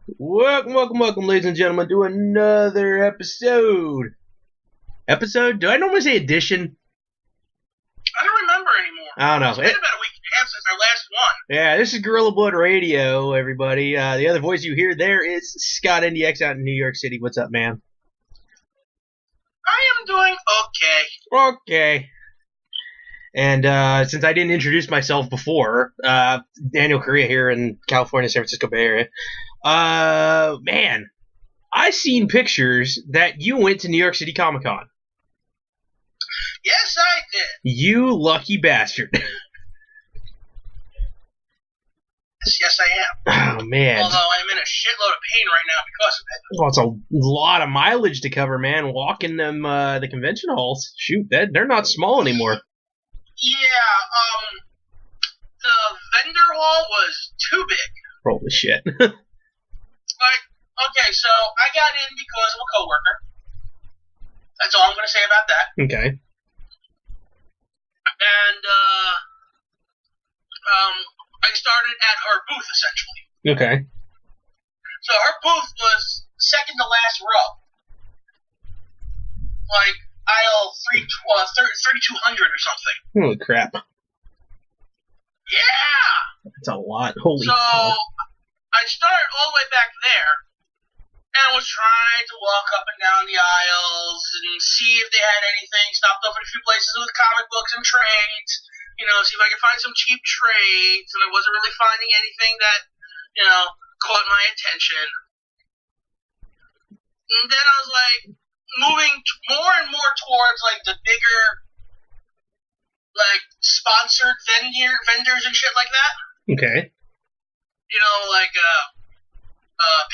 Welcome, ladies and gentlemen, to another episode. Episode? Do I normally say edition? I don't remember anymore. I don't know. It's been about a week and a half since our last one. Yeah, this is Gorilla Blood Radio, everybody. The other voice you hear there is Scott NDX out in New York City. What's up, man? I am doing okay. Okay. And since I didn't introduce myself before, Daniel Correa here in California, San Francisco Bay Area. Man, I seen pictures that you went to New York City Comic Con. Yes, I did. You lucky bastard. Yes, I am. Oh, man. Although I'm in a shitload of pain right now because of it. Well, it's a lot of mileage to cover, man. Walking them, the convention halls. Shoot, they're not small anymore. Yeah, the vendor hall was too big. Holy shit. Like, okay, so I got in because of a coworker. That's all I'm going to say about that. Okay. And, I started at her booth, essentially. Okay. So her booth was second to last row. Like, aisle 3200 or something. Holy crap. Yeah! That's a lot. Holy So, crap. I started all the way back there, and I was trying to walk up and down the aisles and see if they had anything. Stopped off at a few places with comic books and trades. You know, see if I could find some cheap trades, and I wasn't really finding anything that, you know, caught my attention. And then I was like, moving more and more towards, like, the bigger, like, sponsored vendors and shit like that. Okay. You know, like,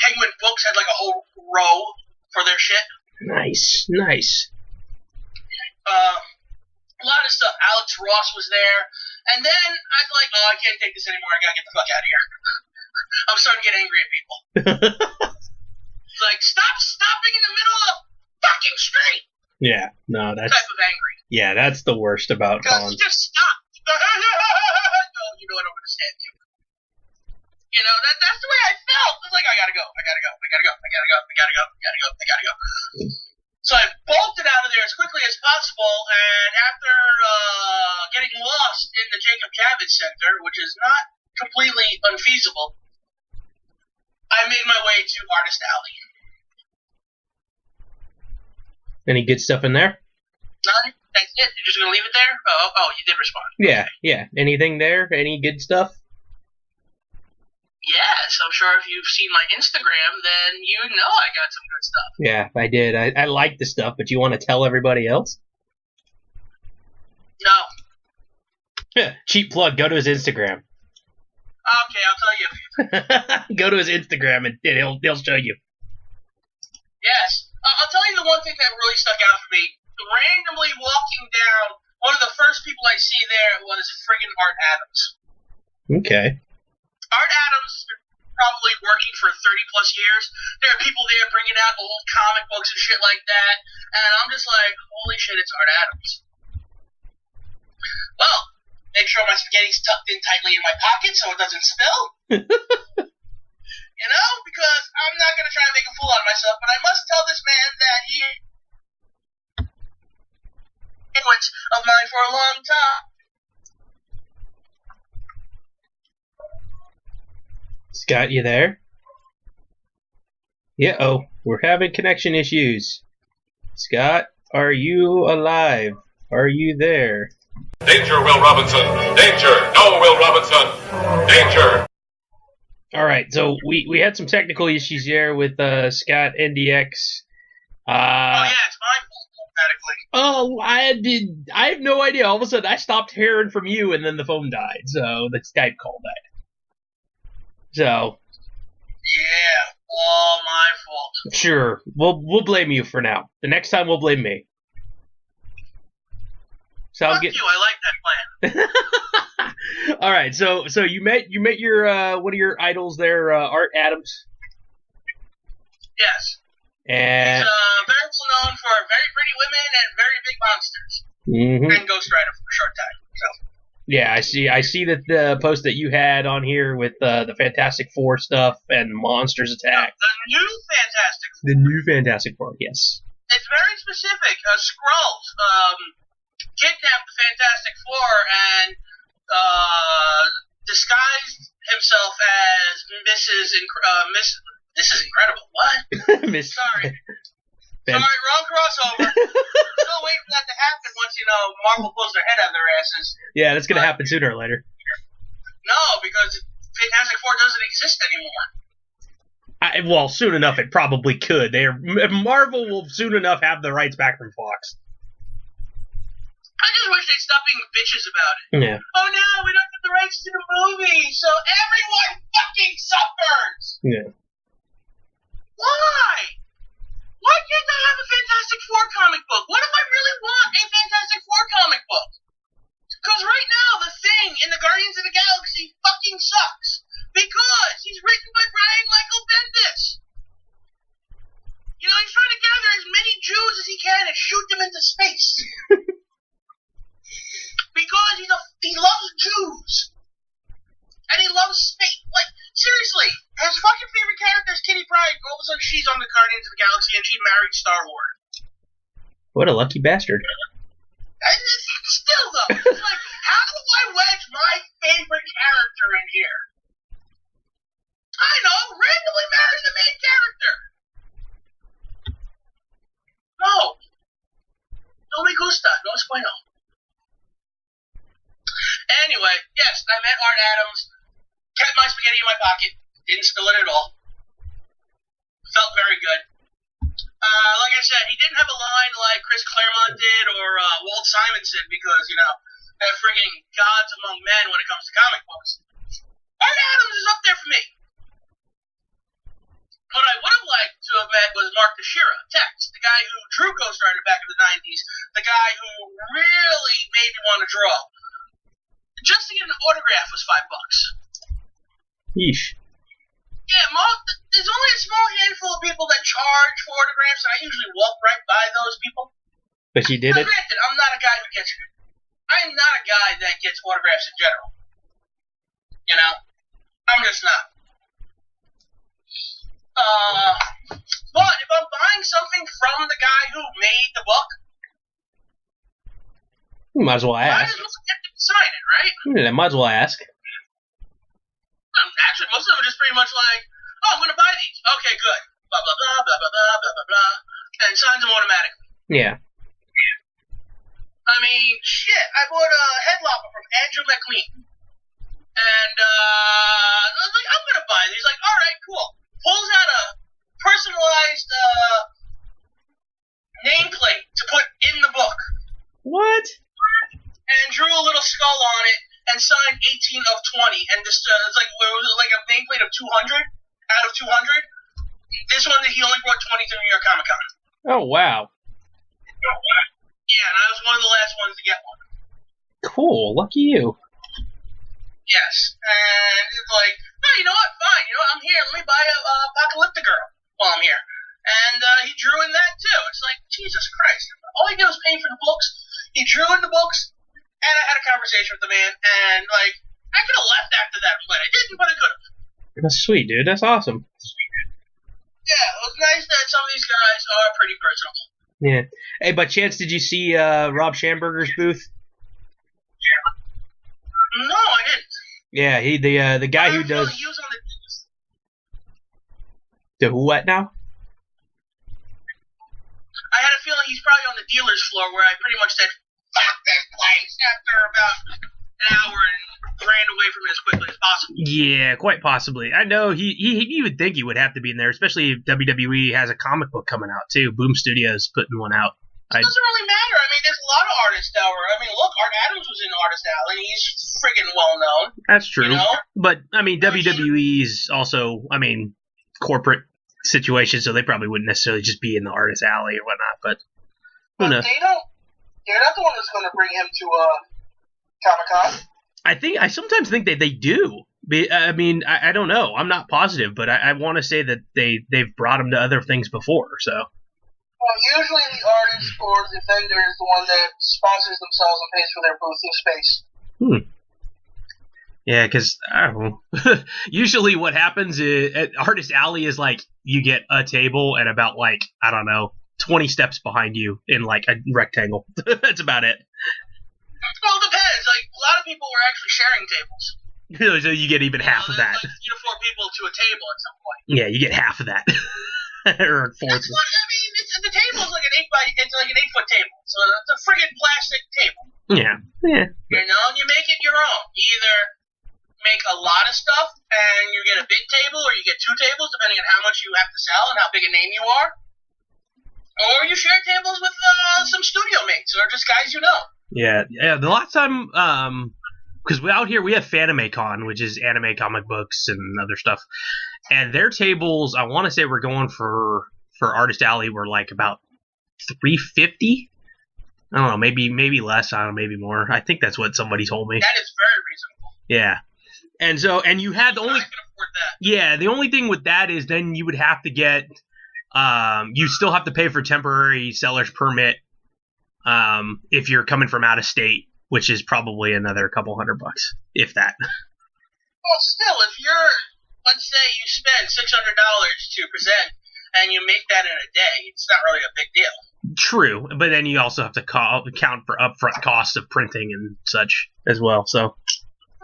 Penguin Books had, like, a whole row for their shit. Nice. A lot of stuff. Alex Ross was there. And then I was like, oh, I can't take this anymore. I gotta get the fuck out of here. I'm starting to get angry at people. It's like, stop stopping in the middle of the fucking street! Yeah, no, that's... Type of angry. Yeah, that's the worst about cons. Just stop. No, you know I don't understand you. You know, that's the way I felt. It's like, I gotta go. So I bolted out of there as quickly as possible, and after getting lost in the Jacob Javits Center, which is not completely unfeasible, I made my way to Artist Alley. Any good stuff in there? None? That's it? You're just gonna leave it there? Oh, you did respond. Yeah. Anything there? Any good stuff? Yes, I'm sure if you've seen my Instagram, then you know I got some good stuff. Yeah, I did. I like the stuff, but you want to tell everybody else? No. Cheap plug. Go to his Instagram. Okay, I'll tell you a few. Go to his Instagram and he'll show you. Yes. I'll tell you the one thing that really stuck out for me. Randomly walking down, one of the first people I see there was friggin' Art Adams. Okay. Art Adams has been probably working for 30-plus years. There are people there bringing out old comic books and shit like that, and I'm just like, holy shit, it's Art Adams. Well, make sure my spaghetti's tucked in tightly in my pocket so it doesn't spill. You know, because I'm not going to try and make a fool out of myself, but I must tell this man that he influence of mine for a long time. Scott, you there? Yeah, we're having connection issues. Scott, are you alive? Are you there? Danger, Will Robinson! Danger! No, Will Robinson! Danger! All right, so we had some technical issues here with Scott NDX. Oh yeah, it's my fault, automatically. Oh, I have no idea. All of a sudden, I stopped hearing from you, and then the phone died. So the Skype call died. So. Yeah, all my fault. Sure, we'll blame you for now. The next time, we'll blame me. Fuck you, I like that plan. All right, so you met your one of your idols there, Art Adams. Yes. And he's very well known for very pretty women and very big monsters. Mm-hmm. And Ghost Rider for a short time. So Yeah, I see. I see that the post that you had on here with the Fantastic Four stuff and Monsters Attack. The new Fantastic Four. The new Fantastic Four, yes. It's very specific. Skrulls kidnapped the Fantastic Four and disguised himself as This is incredible. What? Sorry. Sorry, wrong crossover. Still waiting for that to happen once, Marvel pulls their head out of their asses. Yeah, that's going to happen sooner or later. No, because Fantastic Four doesn't exist anymore. Well, soon enough it probably could. Marvel will soon enough have the rights back from Fox. I just wish they'd stop being bitches about it. Yeah. Oh no, we don't have the rights to the movie, so everyone fucking suffers! Yeah. Why? Why can't I have a Fantastic Four comic book? What if I really want a Fantastic Four comic book? Because right now, the Thing in the Guardians of the Galaxy fucking sucks. Because he's written by Brian Michael Bendis. He's trying to gather as many Jews as he can and shoot them into space. Because he loves Jews. And he loves space. Like, seriously, his fucking favorite character is Kitty Pryde. All of a sudden, she's on the Guardians of the Galaxy and she married Star-Lord. What a lucky bastard. And still, though, it's like, how do I wedge my favorite character in here? I know, randomly marry the main character. No. No me gusta. No es bueno. Anyway, yes, I met Art Adams. Kept my spaghetti in my pocket. Didn't spill it at all. Felt very good. Like I said, he didn't have a line like Chris Claremont did or Walt Simonson because, they're friggin' gods among men when it comes to comic books. Art Adams is up there for me. What I would have liked to have met was Mark Teixeira, Tex, the guy who drew Ghost Rider back in the 90s, the guy who really made me want to draw. Just to get an autograph was $5. Yeesh. Yeah, there's only a small handful of people that charge for autographs, and I usually walk right by those people. But you did it? Granted, I'm not a guy who gets it. I'm not a guy that gets autographs in general. I'm just not. But if I'm buying something from the guy who made the book, You might as well might ask. as well get him to sign it, right? Yeah, might as well ask. Actually, most of them are just pretty much like, oh, I'm going to buy these. Okay, good. Blah, blah, blah, blah, blah, blah, blah, blah, blah. And signs them automatically. Yeah. I mean, shit, I bought a headlopper from Andrew McLean. And, I was like, I'm going to buy these. He's like, all right, cool. Pulls out a personalized, nameplate to put in the book. What? And drew a little skull on it and signed 18 of 20. And this, it's like, it was like a nameplate of 200 out of 200. This one, he only brought 20 to New York Comic Con. Oh, wow. Yeah, and I was one of the last ones to get one. Cool. Lucky you. Yes. And it's like, no, you know what? Fine. I'm here. Let me buy a Apocalyptic Girl while I'm here. And he drew in that, too. It's like, Jesus Christ. All he did was pay for the books. He drew in the books, and I had a conversation with the man, and, like, I could have left after that, but I didn't, but I could have. That's sweet, dude. That's awesome. Yeah, it was nice that some of these guys are pretty personable. Yeah. Hey, by chance, did you see Rob Schamberger's booth? No, I didn't. Yeah, he the guy who does He was on the what now? I had a feeling he's probably on the dealer's floor where I pretty much said, fuck this place after about an hour and ran away from it as quickly as possible. Yeah, quite possibly. I know he would think he would have to be in there, especially if WWE has a comic book coming out too. Boom Studios putting one out. It doesn't really matter. I mean, there's a lot of artists that were. I mean, look, Art Adams was in Artist Alley, and he's friggin' well known. That's true. You know? But I mean, WWE's also, corporate situation, so they probably wouldn't necessarily just be in the Artist Alley or whatnot. But who knows? They don't. They're not the one that's going to bring him to Comic-Con. I sometimes think that they do. I don't know. I'm not positive, but I want to say that they've brought him to other things before. So. Well, usually the artist or the vendor is the one that sponsors themselves and pays for their booth in space. Yeah, because I don't know. Usually, what happens is at Artist Alley is like you get a table and about like I don't know 20 steps behind you in like a rectangle. That's about it. Well, it depends. Like, a lot of people were actually sharing tables. So you get even half of that. Like 3 to 4 people to a table at some point. Yeah, you get half of that. Or a fourth. That's what, I mean, the table's like an 8-foot table. So it's a friggin' plastic table. Yeah. Yeah. You know, and you make it your own. You either make a lot of stuff and you get a big table, or you get 2 tables, depending on how much you have to sell and how big a name you are. Or you share tables with some studio mates or just guys you know. Yeah. Yeah. The last time, because out here we have FanimeCon, which is anime comic books and other stuff, and their tables, I want to say we're going for Artist Alley were like about $350. I don't know, maybe less. I don't know, maybe more. I think that's what somebody told me. That is very reasonable. Yeah. And you had the only. I can afford that. Yeah, the only thing with that is then you would have to get. You still have to pay for temporary seller's permit. If you're coming from out of state, which is probably another couple $100, if that. Well, still, if you're, let's say you spend $600 to present, and you make that in a day, it's not really a big deal. True, but then you also have to account for upfront costs of printing and such as well. So.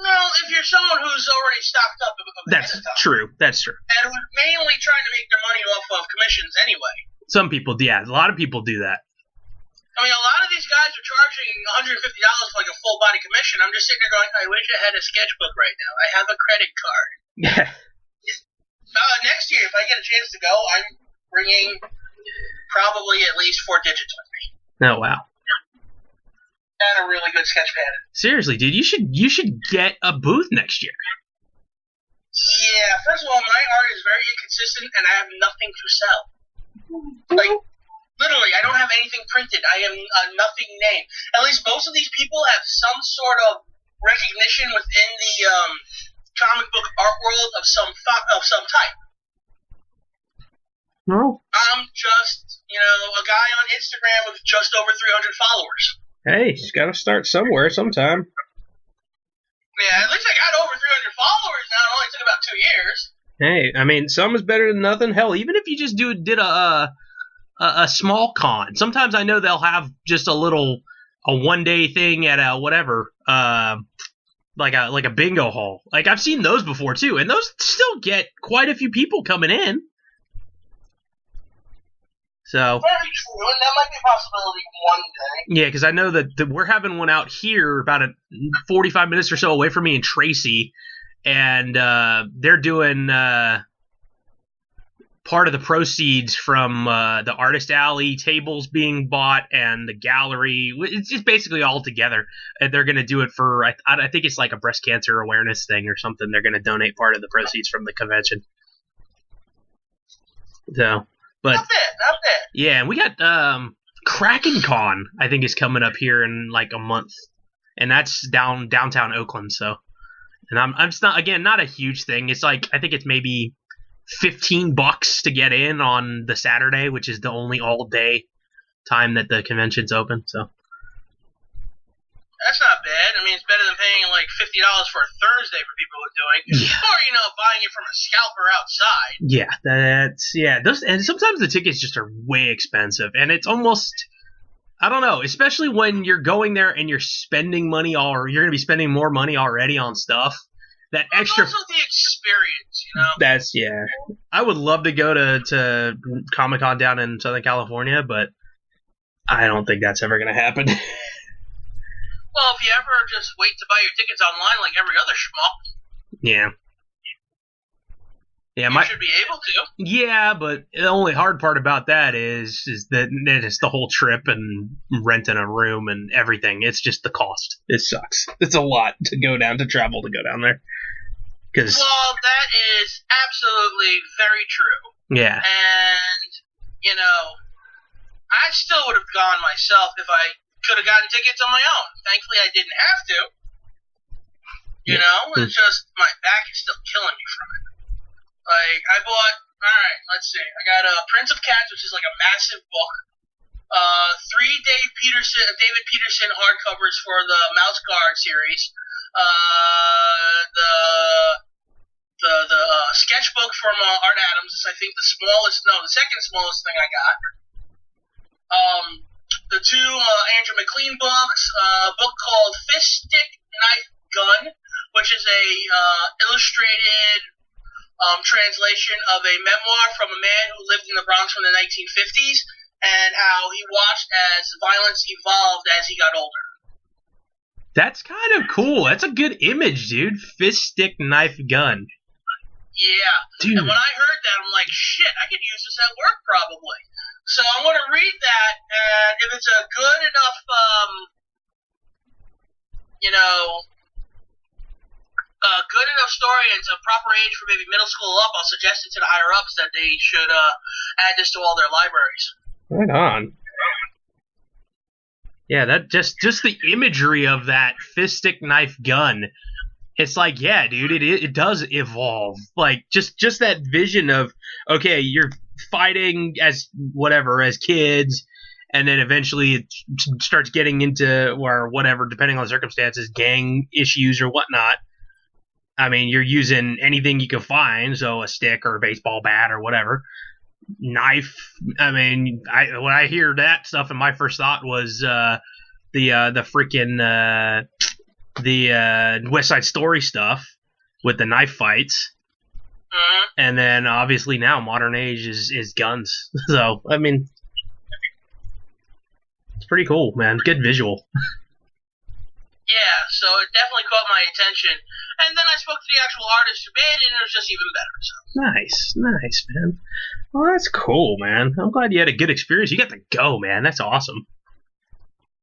Well, if you're someone who's already stocked up That's true. That's true. and who's mainly trying to make their money off of commissions anyway. Some people, yeah, a lot of people do that. I mean, a lot of these guys are charging $150 for like a full body commission. I'm just sitting there going, I wish I had a sketchbook right now. I have a credit card. Yeah. Next year, if I get a chance to go, I'm bringing probably at least 4 digits with me. Oh wow. And a really good sketch pad. Seriously, dude, you should get a booth next year. Yeah, first of all, my art is very inconsistent, and I have nothing to sell. Like, literally, I don't have anything printed. I am a nothing name. At least most of these people have some sort of recognition within the comic book art world of some type. No. I'm just, a guy on Instagram with just over 300 followers. Hey, you got to start somewhere, sometime. Yeah, at least I got over 300 followers now. It only took about 2 years. Hey, I mean, some is better than nothing. Hell, even if you just did a small con. Sometimes I know they'll have just a 1-day thing at a whatever, like a bingo hall. Like I've seen those before too, and those still get quite a few people coming in. So very true, and that might be a possibility one day. Yeah, because I know that we're having one out here about 45 minutes or so away from me in Tracy, and they're doing part of the proceeds from the Artist Alley tables being bought and the gallery. It's just basically all together. And they're going to do it for, I think it's like a breast cancer awareness thing or something. They're going to donate part of the proceeds from the convention. So, but Not bad. yeah, and we got Kraken Con, I think, is coming up here in like a month. And that's downtown Oakland. So, and I'm just not a huge thing. It's like, I think it's maybe $15 to get in on the Saturday, which is the only all day time that the convention's open. So that's not bad. I mean, it's better than paying like $50 for a Thursday for people who are doing, or buying it from a scalper outside. Yeah, those, and sometimes the tickets just are way expensive, and it's almost, I don't know, especially when you're going there and you're spending money, or you're going to be spending more money already on stuff. That extra. Also the experience, That's, yeah. I would love to go to Comic-Con down in Southern California, but I don't think that's ever going to happen. Well, if you ever just wait to buy your tickets online like every other schmuck. Yeah. Yeah, you should be able to. Yeah, but the only hard part about that is that it's the whole trip and renting a room and everything. It's just the cost. It sucks. It's a lot to travel to go down there. Well, that is absolutely very true. Yeah. And, I still would have gone myself if I could have gotten tickets on my own. Thankfully, I didn't have to. It's just my back is still killing me from it. Like, I bought, alright, let's see. I got Prince of Cats, which is like a massive book. 3 David Peterson hardcovers for the Mouse Guard series. The sketchbook from Art Adams is, I think, the second smallest thing I got. The two Andrew McLean books, a book called Fist, Stick, Knife, Gun, which is a illustrated translation of a memoir from a man who lived in the Bronx from the 1950s and how he watched as violence evolved as he got older. That's kind of cool. That's a good image, dude. Fist, stick, knife, gun. Yeah. Dude. And when I heard that, I'm like, shit, I could use this at work probably. So I'm going to read that, and if it's a good enough, good enough story and it's a proper age for maybe middle school up, I'll suggest it to the higher ups that they should add this to all their libraries. Right on. Yeah, that just the imagery of that fist, stick, knife, gun. It's like, yeah, dude, it does evolve. Like just that vision of, okay, you're fighting as kids, and then eventually it starts getting into, or whatever, depending on the circumstances, gang issues or whatnot. I mean, you're using anything you can find, so a stick or a baseball bat or whatever. Knife. I mean, when I hear that stuff, and my first thought was the freaking West Side Story stuff with the knife fights. And then obviously now modern age is guns. So I mean, it's pretty cool, man. Good visual. Yeah, so it definitely caught my attention. And then I spoke to the actual artist who made it, and it was just even better. So. Nice, man. Well, that's cool, man. I'm glad you had a good experience. You got to go, man. That's awesome.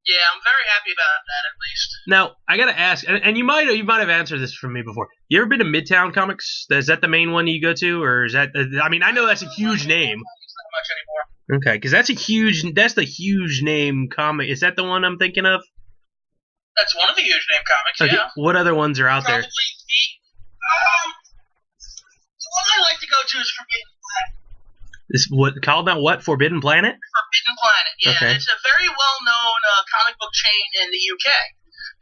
Yeah, I'm very happy about that, at least. Now, I gotta ask, and you might have answered this from me before. You ever been to Midtown Comics? Is that the main one you go to, or is that? I mean, I know that's a huge name. Not much anymore. Okay, because that's the huge name comic. Is that the one I'm thinking of? That's one of the huge name comics. Okay. Yeah. What other ones are out Probably there? The one I like to go to is Forbidden Planet. Is what called that? What, Forbidden Planet? Forbidden Planet. Yeah, okay. It's a very well-known comic book chain in the UK.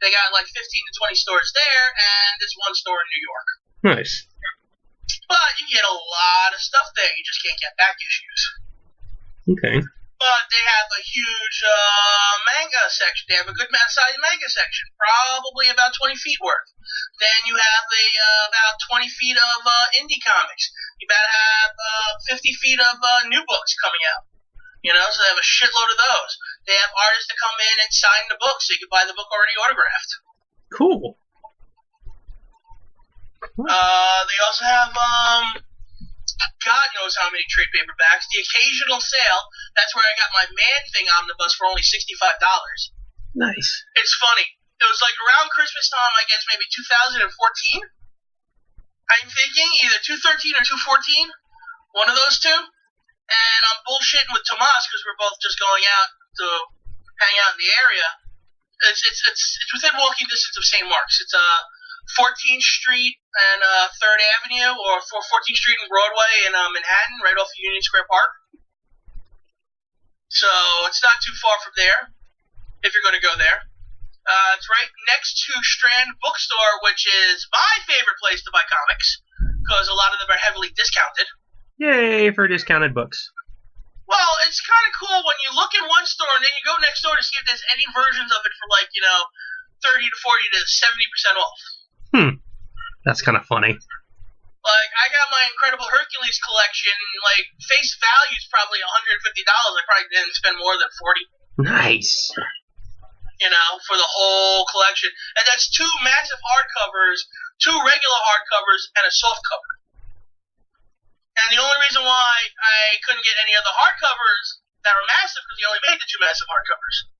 They got like 15 to 20 stores there, and there's one store in New York. Nice. But you get a lot of stuff there. You just can't get back issues. Okay. But they have a huge manga section. They have a good sized manga section, probably about 20 feet worth. Then you have about 20 feet of indie comics. You about have 50 feet of new books coming out. So they have a shitload of those. They have artists that come in and sign the book, so you can buy the book already autographed. Cool. They also have God knows how many trade paperbacks. The occasional sale. That's where I got my Man-Thing omnibus for only $65. Nice. It's funny. It was like around Christmas time, I guess maybe 2014. I'm thinking either 213 or 214. One of those two. And I'm bullshitting with Tomas because we're both just going out to hang out in the area. It's within walking distance of St. Mark's. It's 14th Street and 3rd Avenue, or 14th Street and Broadway in Manhattan, right off of Union Square Park. So it's not too far from there, if you're going to go there. It's right next to Strand Bookstore, which is my favorite place to buy comics, because a lot of them are heavily discounted. Yay for discounted books. Well, it's kind of cool when you look in one store and then you go next door to see if there's any versions of it for 30 to 40 to 70% off. That's kind of funny. Like, I got my Incredible Hercules collection, face value is probably $150. I probably didn't spend more than $40. Nice. For the whole collection. And that's 2 massive hardcovers, 2 regular hardcovers, and a soft cover. And the only reason why I couldn't get any other hardcovers that were massive because they only made the 2 massive hardcovers.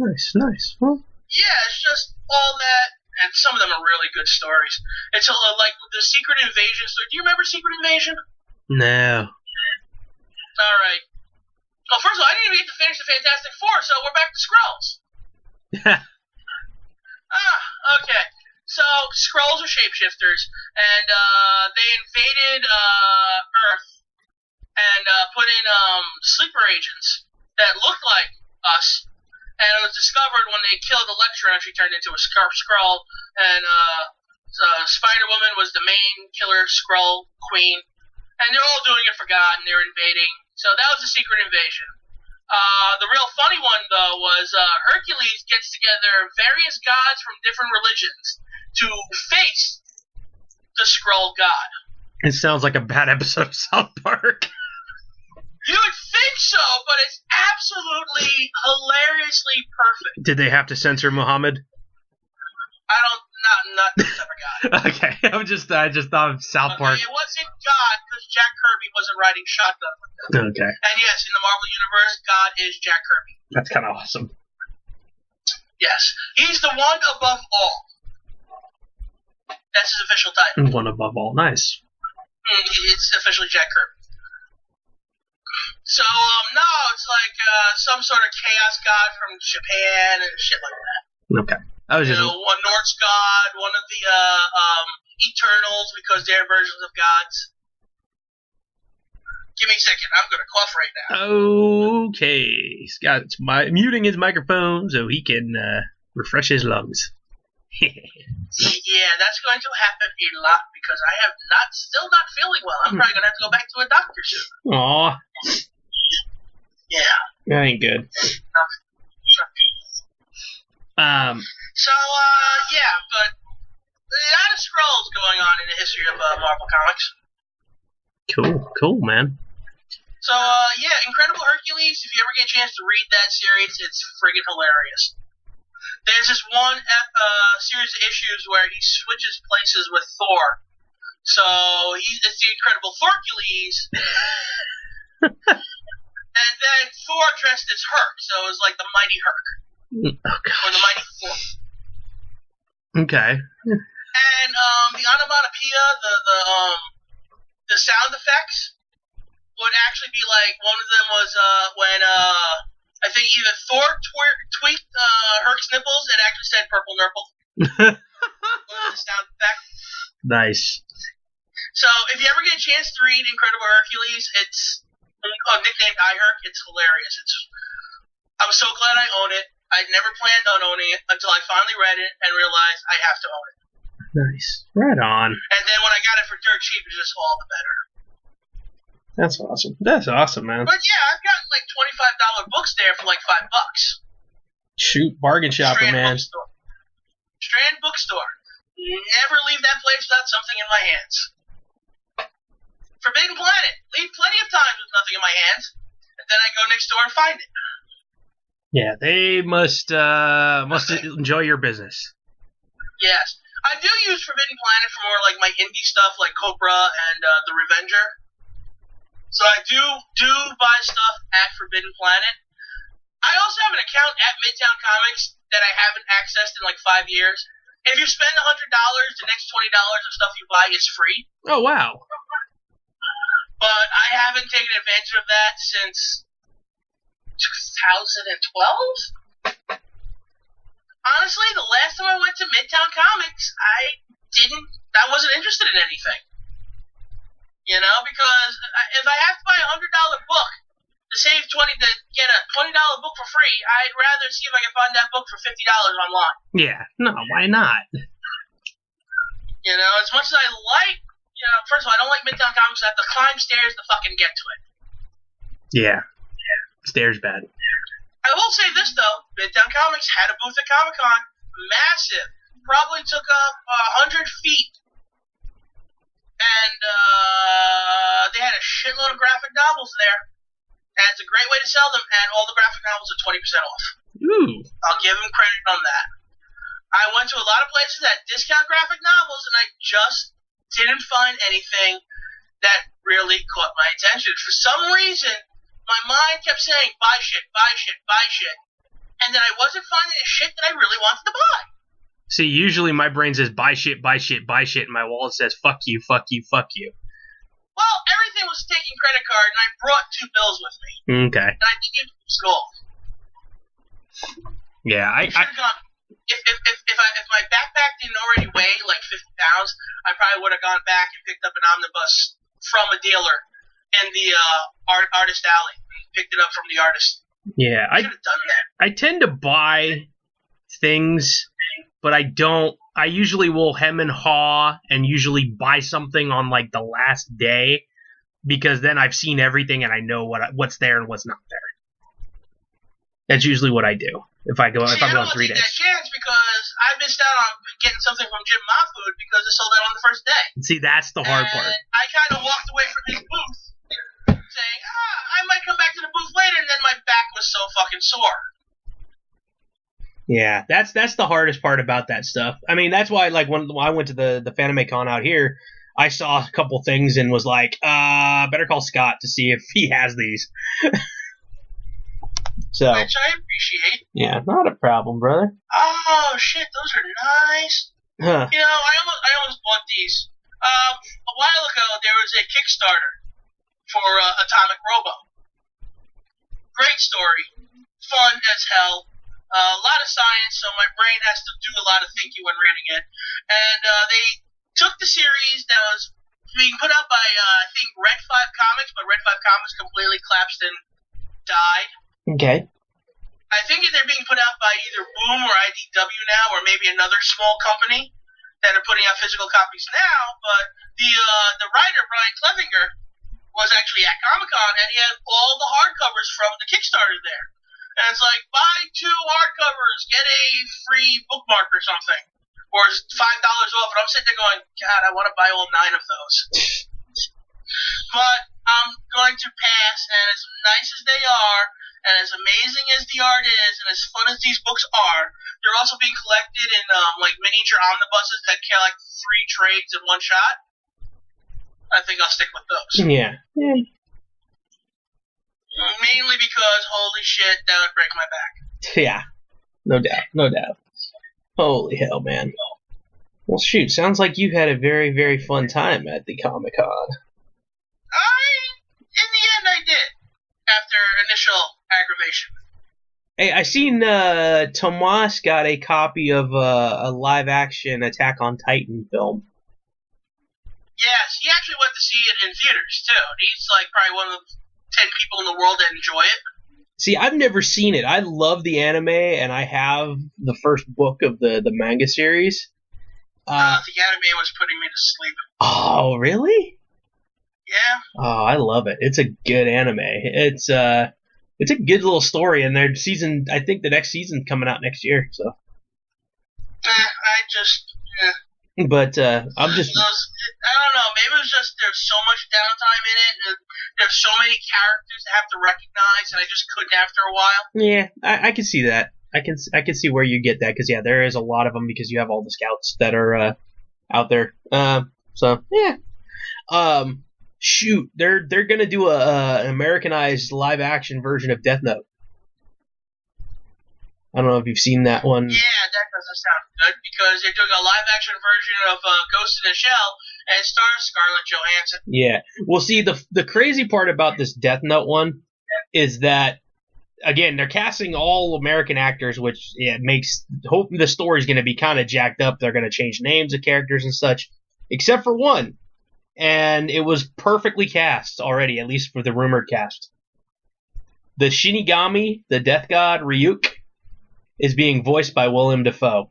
Nice. Well, yeah, it's just all that, and some of them are really good stories. It's like the Secret Invasion story. Do you remember Secret Invasion? No. All right. Well, first of all, I didn't even get to finish the Fantastic Four, so we're back to Skrulls. Okay. So, Skrulls are shapeshifters, and they invaded Earth and put in sleeper agents that looked like us, And it was discovered when they killed the lecturer and she turned into a Skrull. And Spider-Woman was the main killer Skrull queen. And they're all doing it for God, and they're invading. So that was a secret invasion. The real funny one, though, was Hercules gets together various gods from different religions to face the Skrull god. It sounds like a bad episode of South Park. You would think so, but it's absolutely hilariously perfect. Did they have to censor Muhammad? Not this type of God. Okay, I just thought of South Park. It wasn't God because Jack Kirby wasn't riding shotgun with them. Okay. And yes, in the Marvel Universe, God is Jack Kirby. That's kind of awesome. Yes. He's the one above all. That's his official title. One above all. Nice. It's officially Jack Kirby. So, no, it's like some sort of chaos god from Japan and shit like that. Okay. I was just... one Norse god, one of the Eternals, because they're versions of gods. Give me a second. I'm going to cough right now. Okay. Scott's muting his microphone so he can refresh his lungs. Yeah, that's going to happen a lot because I have still not feeling well. I'm probably going to have to go back to a doctor soon. Aw. Yeah. That ain't good. So, yeah, but a lot of Skrulls going on in the history of Marvel Comics. Cool, man. So, yeah, Incredible Hercules, if you ever get a chance to read that series, it's friggin' hilarious. There's this one series of issues where he switches places with Thor. So, it's the Incredible Thorcules. And then Thor dressed as Herc, so it was like the Mighty Herc. Oh, or the Mighty Thor. Okay. And the onomatopoeia, the sound effects would actually be like, one of them was when I think either Thor tweaked Herc's nipples and actually said purple nurple. The sound effect. Nice. So if you ever get a chance to read Incredible Hercules, it's nicknamed iHerc. It's hilarious. I was so glad I own it. I never planned on owning it until I finally read it and realized I have to own it. Nice. Right on. And then when I got it for dirt cheap, it was just all the better. That's awesome. That's awesome, man. But yeah, I've gotten like $25 books there for like $5. Shoot, bargain shopper, man. Strand Bookstore. Never leave that place without something in my hands. Forbidden Planet. Leave plenty of times with nothing in my hands, and then I go next door and find it. Yeah, they must enjoy your business. Yes. I do use Forbidden Planet for more like my indie stuff like Cobra and The Revenger. So I do buy stuff at Forbidden Planet. I also have an account at Midtown Comics that I haven't accessed in like 5 years. If you spend $100, the next $20 of stuff you buy is free. Oh, wow. But I haven't taken advantage of that since 2012? Honestly, the last time I went to Midtown Comics, I wasn't interested in anything. You know, because if I have to buy a $100 book to get a $20 book for free, I'd rather see if I can find that book for $50 online. Yeah, no, why not? You know, as much as I like, first of all, I don't like Midtown Comics. I have to climb stairs to fucking get to it. Yeah. Stairs bad. I will say this, though. Midtown Comics had a booth at Comic-Con. Massive. Probably took up 100 feet. And they had a shitload of graphic novels there. And it's a great way to sell them, and all the graphic novels are 20% off. Ooh. I'll give them credit on that. I went to a lot of places that discount graphic novels, and I just didn't find anything that really caught my attention. For some reason, my mind kept saying, buy shit, buy shit, buy shit. And then I wasn't finding the shit that I really wanted to buy. See, usually my brain says, buy shit, buy shit, buy shit, and my wallet says, fuck you, fuck you, fuck you. Well, everything was taking credit card, and I brought 2 bills with me. Okay. And I didn't use it all. Yeah, If my backpack didn't already weigh like 50 pounds, I probably would have gone back and picked up an omnibus from a dealer in the artist alley. Picked it up from the artist. Yeah, I should have done that. I tend to buy things, but I don't. I usually will hem and haw and usually buy something on like the last day because then I've seen everything and I know what's there and what's not there. That's usually what I do if I'm going 3 days. I don't take that chance because I missed out on getting something from Jim Ma Food because it sold out on the first day. See, that's the hard part. I kind of walked away from his booth saying, I might come back to the booth later, and then my back was so fucking sore. Yeah, that's the hardest part about that stuff. I mean, that's why, like, when I went to the Fanime Con out here, I saw a couple things and was like, better call Scott to see if he has these. So, which I appreciate. Yeah, not a problem, brother. Oh shit, those are nice. Huh. You know, I almost bought these. A while ago, there was a Kickstarter for Atomic Robo. Great story, fun as hell. A lot of science, so my brain has to do a lot of thinking when reading it. And they took the series that was being put out by, I think, Red 5 Comics, but Red 5 Comics completely collapsed and died. Okay. I think they're being put out by either Boom or IDW now, or maybe another small company that are putting out physical copies now. But the writer, Brian Clevinger, was actually at Comic-Con, and he had all the hardcovers from the Kickstarter there. And it's like, buy 2 hardcovers, get a free bookmark or something. Or $5 off. And I'm sitting there going, God, I want to buy all 9 of those. But I'm going to pass, and as nice as they are, and as amazing as the art is, and as fun as these books are, they're also being collected in like miniature omnibuses that carry like 3 trades in one shot. I think I'll stick with those. Yeah. Mainly because, holy shit, that would break my back. Yeah. No doubt. Holy hell, man. Well, shoot, sounds like you had a very, very fun time at the Comic-Con. In the end, I did. After initial aggravation. Hey, I seen Tomas got a copy of a live-action Attack on Titan film. Yes, he actually went to see it in theaters, too. He's like probably one of the 10 people in the world that enjoy it. See, I've never seen it. I love the anime, and I have the first book of the manga series. The anime was putting me to sleep. Oh, really? Yeah. Oh, I love it. It's a good anime. It's a good little story, and their season. I think the next season's coming out next year. So. But I'm just. I don't know. Maybe it was just there's so much downtime in it, and there's so many characters to have to recognize, and I just couldn't after a while. Yeah, I can see that. I can see where you get that because yeah, there is a lot of them because you have all the scouts that are out there. So yeah. Shoot, they're gonna do an Americanized live action version of Death Note. I don't know if you've seen that one. Yeah, that doesn't sound good because they're doing a live action version of Ghost in the Shell and it stars Scarlett Johansson. Yeah. Well, see, the crazy part about this Death Note one is that, again, they're casting all American actors, which makes hoping the story's going to be kind of jacked up. They're going to change names of characters and such, except for one. And it was perfectly cast already, at least for the rumored cast. The Shinigami, the death god Ryuk, is being voiced by Willem Dafoe.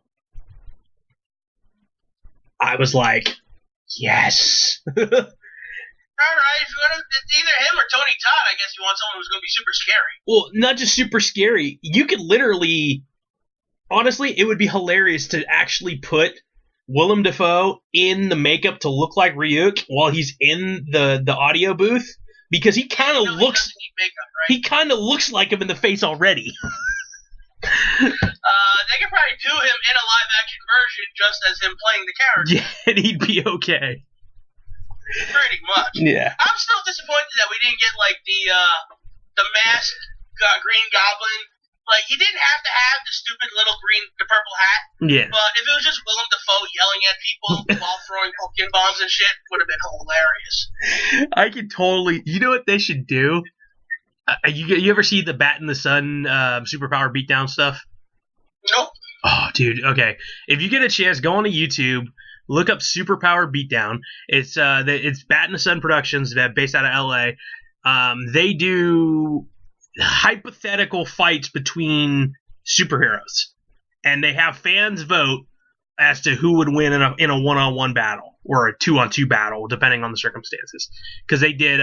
I was like, yes. All right, if you want to, it's either him or Tony Todd. I guess you want someone who's going to be super scary. Well, not just super scary. You could literally, honestly, it would be hilarious to actually put Willem Dafoe in the makeup to look like Ryuk while he's in the audio booth, because he kind of looks. Makeup, right? He kind of looks like him in the face already. They could probably do him in a live-action version just as him playing the character. Yeah, and he'd be okay. Pretty much. Yeah. I'm still disappointed that we didn't get, like, the masked Green Goblin. Like, he didn't have to have the purple hat. Yeah. But if it was just Willem Dafoe yelling at people while throwing pumpkin bombs and shit, would have been hilarious. I could totally... You know what they should do? You ever see the Bat in the Sun superpower beatdown stuff? Nope. Oh, dude. Okay. If you get a chance, go onto YouTube, look up Superpower Beatdown. It's Bat in the Sun Productions, based out of LA. They do hypothetical fights between superheroes, and they have fans vote as to who would win in a one-on-one battle or a two-on-two battle, depending on the circumstances. Because they did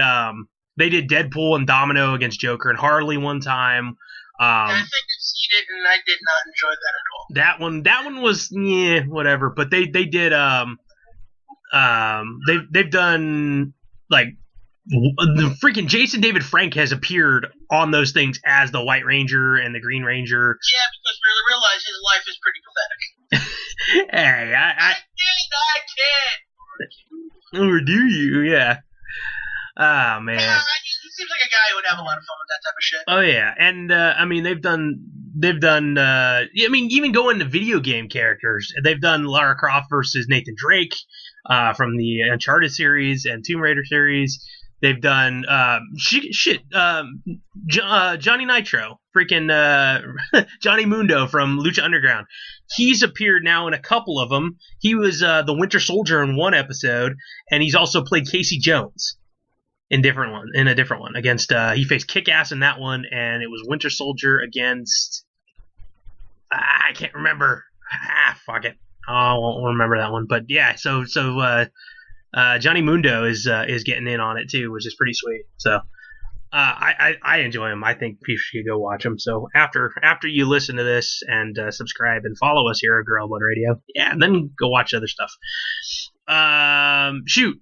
Deadpool and Domino against Joker and Harley one time. I think I've seen it, and I did not enjoy that at all. That one was whatever. But they did they've done like the freaking Jason David Frank has appeared on those things as the White Ranger and the Green Ranger. Yeah, because we realize his life is pretty pathetic. Hey, I kid. Or do you? Yeah. Oh man. Yeah, he seems like a guy who would have a lot of fun with that type of shit. Oh yeah, and I mean they've done. I mean, even going to video game characters, they've done Lara Croft versus Nathan Drake from the Uncharted series and Tomb Raider series. They've done Johnny Nitro, freaking Johnny Mundo from Lucha Underground. He's appeared now in a couple of them. He was the Winter Soldier in one episode, and he's also played Casey Jones in a different one against. He faced Kick-Ass in that one, and it was Winter Soldier against. I can't remember. Fuck it. I won't remember that one. But yeah, so Johnny Mundo is getting in on it too, which is pretty sweet. So I enjoy him. I think people should go watch him. So after you listen to this and subscribe and follow us here at Girl Blood Radio, yeah, then go watch other stuff.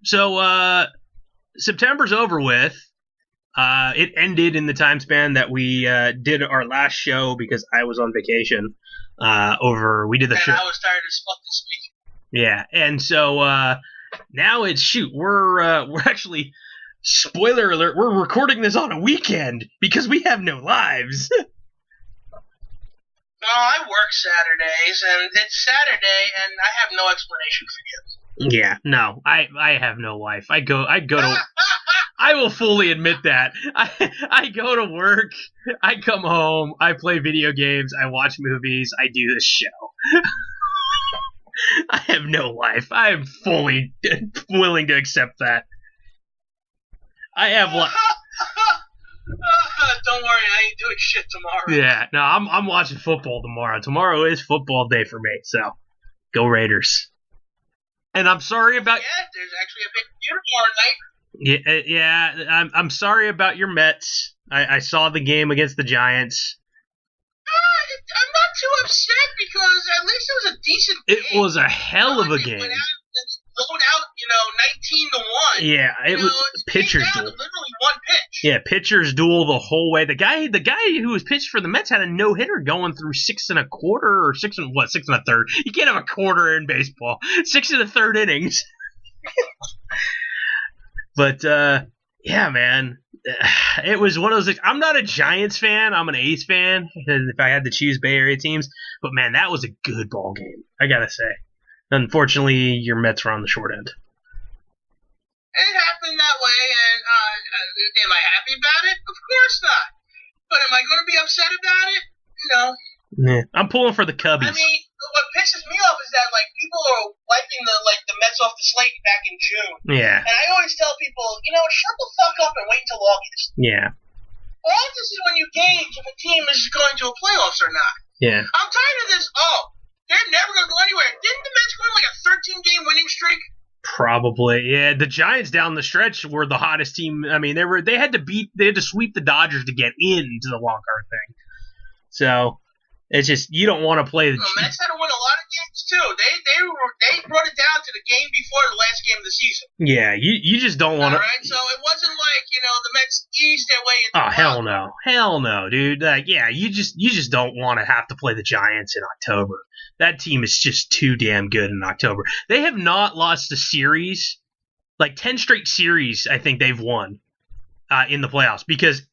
So September's over with. It ended in the time span that we did our last show because I was on vacation. We did the show. I was tired as fuck this week. Yeah, and so now it's we're actually, spoiler alert, we're recording this on a weekend because we have no lives. No, I work Saturdays, and it's Saturday, and I have no explanation for you. Yeah, no, I have no life. I go to. I will fully admit that. I go to work, I come home, I play video games, I watch movies, I do this show. I have no life. I am fully willing to accept that. I have life. Don't worry, I ain't doing shit tomorrow. Yeah, no, I'm watching football tomorrow. Tomorrow is football day for me, so go Raiders. And I'm sorry about. Yeah, there's actually a big game tomorrow night. Yeah. I'm sorry about your Mets. I saw the game against the Giants. I'm not too upset because at least it was a decent game. It was a hell of a game. Blown out, 19-1. Yeah, it was pitcher's duel. Literally one pitch. Yeah, pitcher's duel the whole way. The guy who was pitched for the Mets had a no hitter going through 6 1/4 or 6 1/3. You can't have a quarter in baseball. 6 1/3 innings. But yeah, man, it was one of those things. I'm not a Giants fan. I'm an A's fan. If I had to choose Bay Area teams, but man, that was a good ball game. I gotta say. Unfortunately, your Mets were on the short end. It happened that way, and am I happy about it? Of course not. But am I going to be upset about it? No. Yeah, I'm pulling for the Cubbies. I mean, what pisses me off is that people are wiping the Mets off the slate back in June. Yeah. And I always tell people, shut the fuck up and wait until August. Yeah. August is when you gauge if a team is going to a playoffs or not. Yeah. I'm tired of this. They're never going to go anywhere. Didn't the Mets go on like a 13-game winning streak? Probably. Yeah, the Giants down the stretch were the hottest team. I mean, they had to sweep the Dodgers to get into the wild card thing. So, it's just you don't want to play the Mets had to win a lot of games too. They brought it down to the game before the last game of the season. Yeah, you just don't want to. All right, so it wasn't like the Mets eased their way into. Oh hell no, dude! Like, yeah, you just don't want to have to play the Giants in October. That team is just too damn good in October. They have not lost a series, like 10 straight series. I think they've won in the playoffs because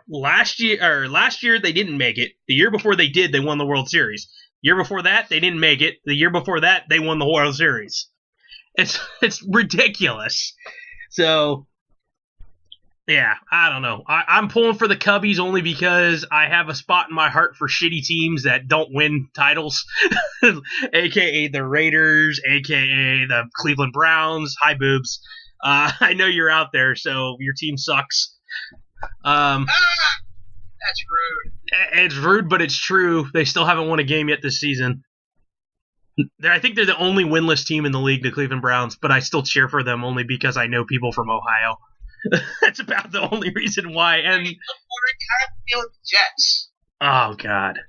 last year they didn't make it. The year before they did, they won the World Series. Year before that, they didn't make it. The year before that, they won the World Series. It's ridiculous. So, yeah, I don't know. I'm pulling for the Cubbies only because I have a spot in my heart for shitty teams that don't win titles, a.k.a. the Raiders, a.k.a. the Cleveland Browns. Hi, boobs. I know you're out there, so your team sucks. I That's rude. It's rude, but it's true. They still haven't won a game yet this season. I think they're the only winless team in the league, the Cleveland Browns, but I still cheer for them only because I know people from Ohio. That's about the only reason why. And Kind of deal with the Jets. oh, God.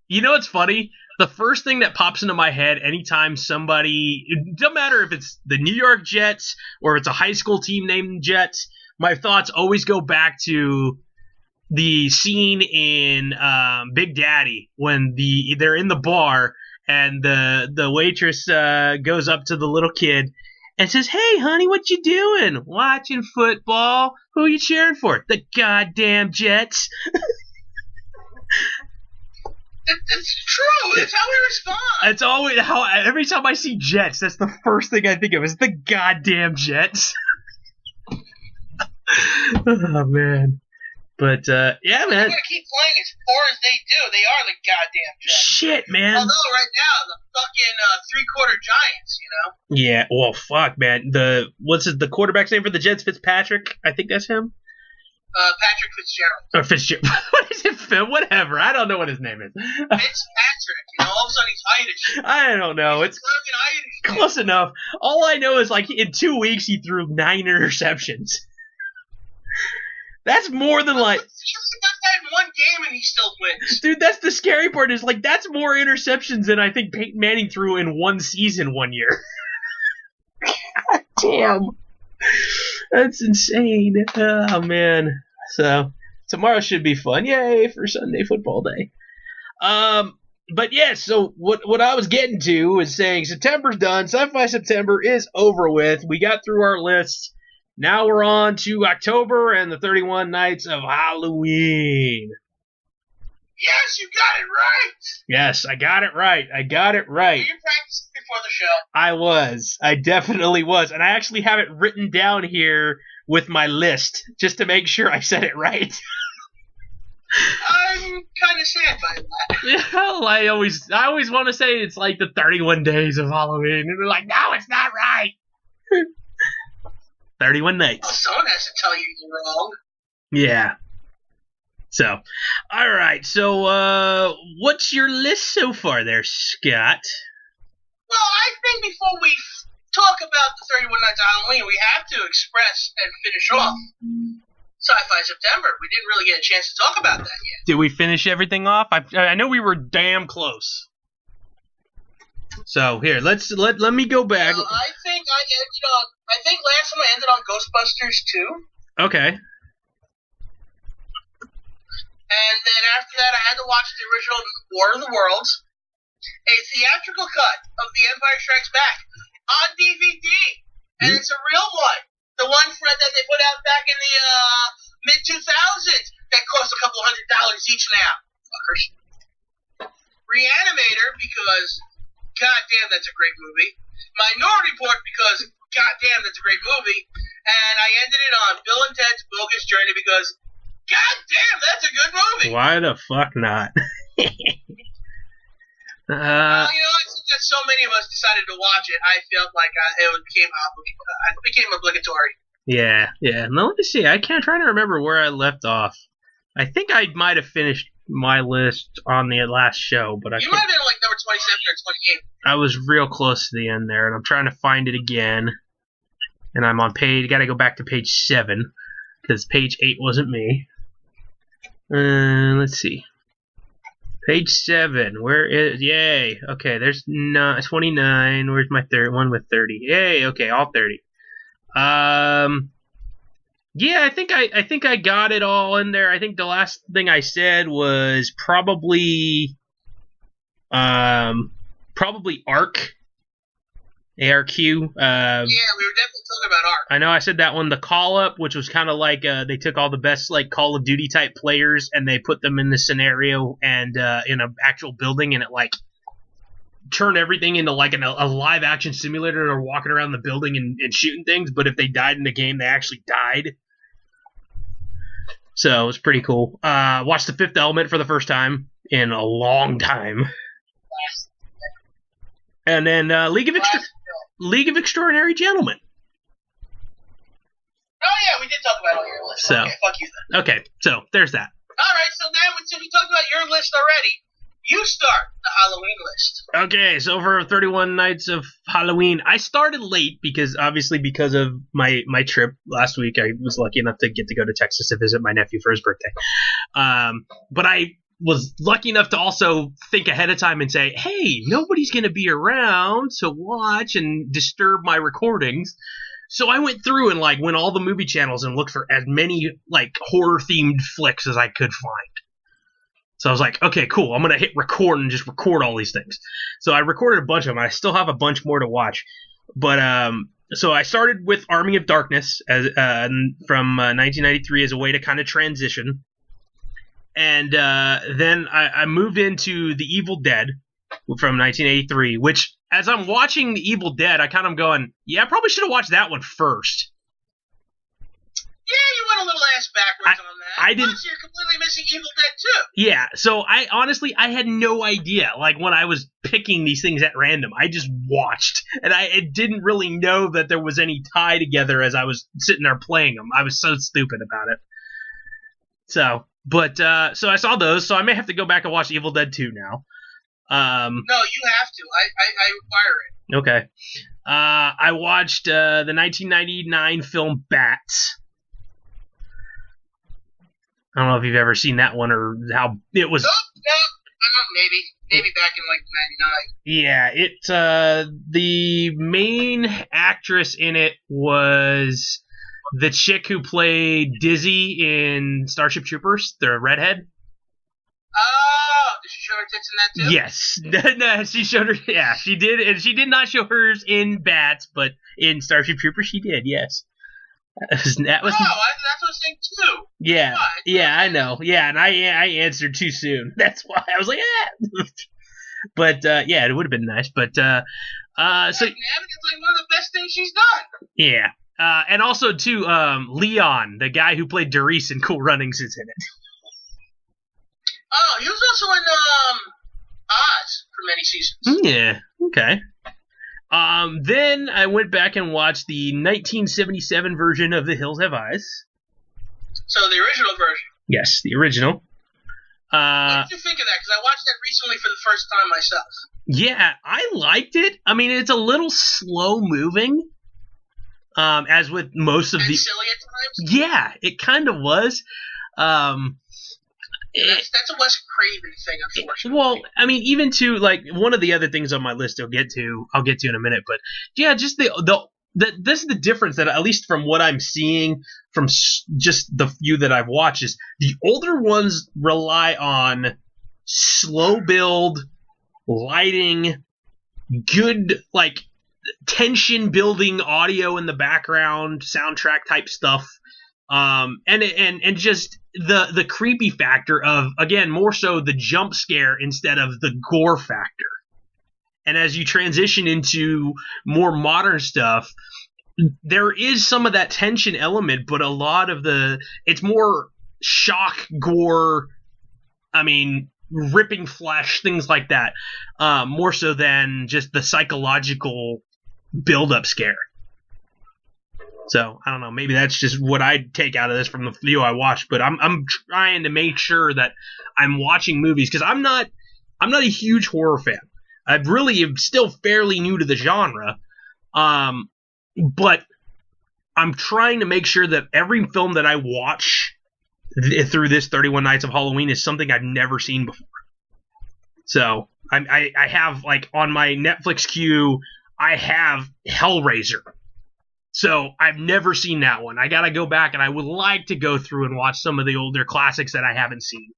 You know what's funny? The first thing that pops into my head anytime somebody, it doesn't matter if it's the New York Jets or it's a high school team named Jets, my thoughts always go back to the scene in Big Daddy when they're in the bar and the waitress goes up to the little kid and says, "Hey, honey, what you doing? Watching football? Who are you cheering for? The goddamn Jets." It's true. That's how we respond. It's always how every time I see Jets, that's the first thing I think of is the goddamn Jets. Oh man, but yeah, man. They're gonna keep playing as far as they do. They are the goddamn Jets. Shit, man. Although right now the fucking three-quarter Giants, you know. Yeah, well, fuck, man. The quarterback's name for the Jets? Fitzpatrick, I think that's him. Patrick Fitzgerald. Or Fitzgerald. What is it, Phil? Whatever. I don't know what his name is. Fitzpatrick. You know, all of a sudden he's Irish. I don't know. It's Irish. close enough. All I know is, like, in 2 weeks he threw 9 interceptions. That's more than, like... He's got that in one game and he still wins. Dude, that's the scary part is, like, that's more interceptions than I think Peyton Manning threw in one season one year. God damn. That's insane. Oh, man. So, tomorrow should be fun. Yay for Sunday football day. But yeah, so what I was getting to is saying September's done. Sci-Fi September is over with. We got through our lists. Now we're on to October and the 31 nights of Halloween. Yes, you got it right. Yes, I got it right. You practiced before the show. I was. I definitely was. And I actually have it written down here with my list just to make sure I said it right. I'm kind of sad by that. Well, I always want to say it's like the 31 days of Halloween. And they're like, no, it's not right. 31 nights. Well, someone has to tell you you're wrong. Yeah. So, all right. So, what's your list so far there, Scott? Well, I think before we talk about the 31 Nights of Halloween, we have to express and finish off Sci-Fi September. We didn't really get a chance to talk about that yet. Did we finish everything off? I know we were damn close. So here, let me go back. I think last time I ended on Ghostbusters 2. Okay. And then after that, I had to watch the original War of the Worlds, a theatrical cut of The Empire Strikes Back on DVD, and it's a real one. The one that they put out back in the mid-2000s that cost a couple $100 each now. Fuckers. Reanimator, because goddamn, that's a great movie. Minority Report, because goddamn, that's a great movie. And I ended it on Bill and Ted's Bogus Journey, because goddamn, that's a good movie. Why the fuck not? You know, since that so many of us decided to watch it, I felt like it became obligatory. Yeah. Now, let me see. I can't try to remember where I left off. I think I might have finished my list on the last show, but you might have been like number 27 or 28. I was real close to the end there, and I'm trying to find it again. And I'm on got to go back to page 7, because page 8 wasn't me. Let's see. Page 7. Where is... Yay. Okay, there's 29. Where's my third one with 30? Yay. Okay, all 30. Yeah, I think I got it all in there. I think the last thing I said was probably ARQ. ARQ. Yeah, we were definitely talking about ARQ. I know I said that one, the Call Up, which was kind of like they took all the best like Call of Duty type players and they put them in the scenario and in an actual building, and it like turned everything into like a live action simulator, and they're walking around the building and shooting things. But if they died in the game, they actually died. So it was pretty cool. Watched The Fifth Element for the first time in a long time. And then League of Extraordinary Gentlemen. Oh yeah, we did talk about it on your list. So, okay, fuck you then. Okay, so there's that. All right, so now since we talked about your list already, you start the Halloween list. Okay, so for 31 Nights of Halloween, I started late because of my trip last week. I was lucky enough to get to go to Texas to visit my nephew for his birthday. But I was lucky enough to also think ahead of time and say, hey, nobody's going to be around to watch and disturb my recordings. So I went through and went all the movie channels and looked for as many horror themed flicks as I could find. So I was like, okay, cool. I'm gonna hit record and just record all these things. So I recorded a bunch of them. I still have a bunch more to watch. But so I started with Army of Darkness as from 1993 as a way to kind of transition, and then I moved into The Evil Dead from 1983, which, as I'm watching The Evil Dead, I kind of going, yeah, I probably should have watched that one first. Yeah, you went a little ass backwards on that. I didn't. Plus, you're completely missing Evil Dead 2. Yeah, so I had no idea. When I was picking these things at random, I just watched, and I didn't really know that there was any tie together as I was sitting there playing them. I was so stupid about it. So I saw those, so I may have to go back and watch Evil Dead 2 now. No, you have to. I require it. Okay. I watched the 1999 film Bats. I don't know if you've ever seen that one or how it was. Maybe back in 99. Yeah, the main actress in it was the chick who played Dizzy in Starship Troopers, the redhead. Oh, did she show her tits in that too? Yes, no, she showed her. Yeah, she did, and she did not show hers in Bats, but in Starship Troopers she did. Yes. That's what I was saying too. Yeah, I know. Yeah, and I answered too soon. That's why I was like, eh. But yeah, it would have been nice. But so it's one of the best things she's done. Yeah, and also too, Leon, the guy who played Derice in Cool Runnings, is in it. Oh, he was also in Oz for many seasons. Yeah. Okay. Then I went back and watched the 1977 version of The Hills Have Eyes. So the original version? Yes, the original. What did you think of that? Because I watched that recently for the first time myself. Yeah, I liked it. I mean, it's a little slow moving, as with most of the... silly at times? Yeah, it kind of was. That's a Wes Craven thing, unfortunately. Well, I mean, even to one of the other things on my list I'll get to in a minute, but yeah, just this is the difference that, at least from what I'm seeing from just the few that I've watched, is the older ones rely on slow build, lighting, good tension building audio in the background, soundtrack type stuff. And just the creepy factor of, again, more so the jump scare instead of the gore factor. And as you transition into more modern stuff, there is some of that tension element, but a lot of it's more shock, gore, I mean, ripping flesh, things like that, more so than just the psychological build-up scare. So I don't know. Maybe that's just what I take out of this from the few I watched. But I'm trying to make sure that I'm watching movies, because I'm not a huge horror fan. I really am still fairly new to the genre. But I'm trying to make sure that every film that I watch through this 31 Nights of Halloween is something I've never seen before. So I have on my Netflix queue, I have Hellraiser. So I've never seen that one. I gotta go back, and I would like to go through and watch some of the older classics that I haven't seen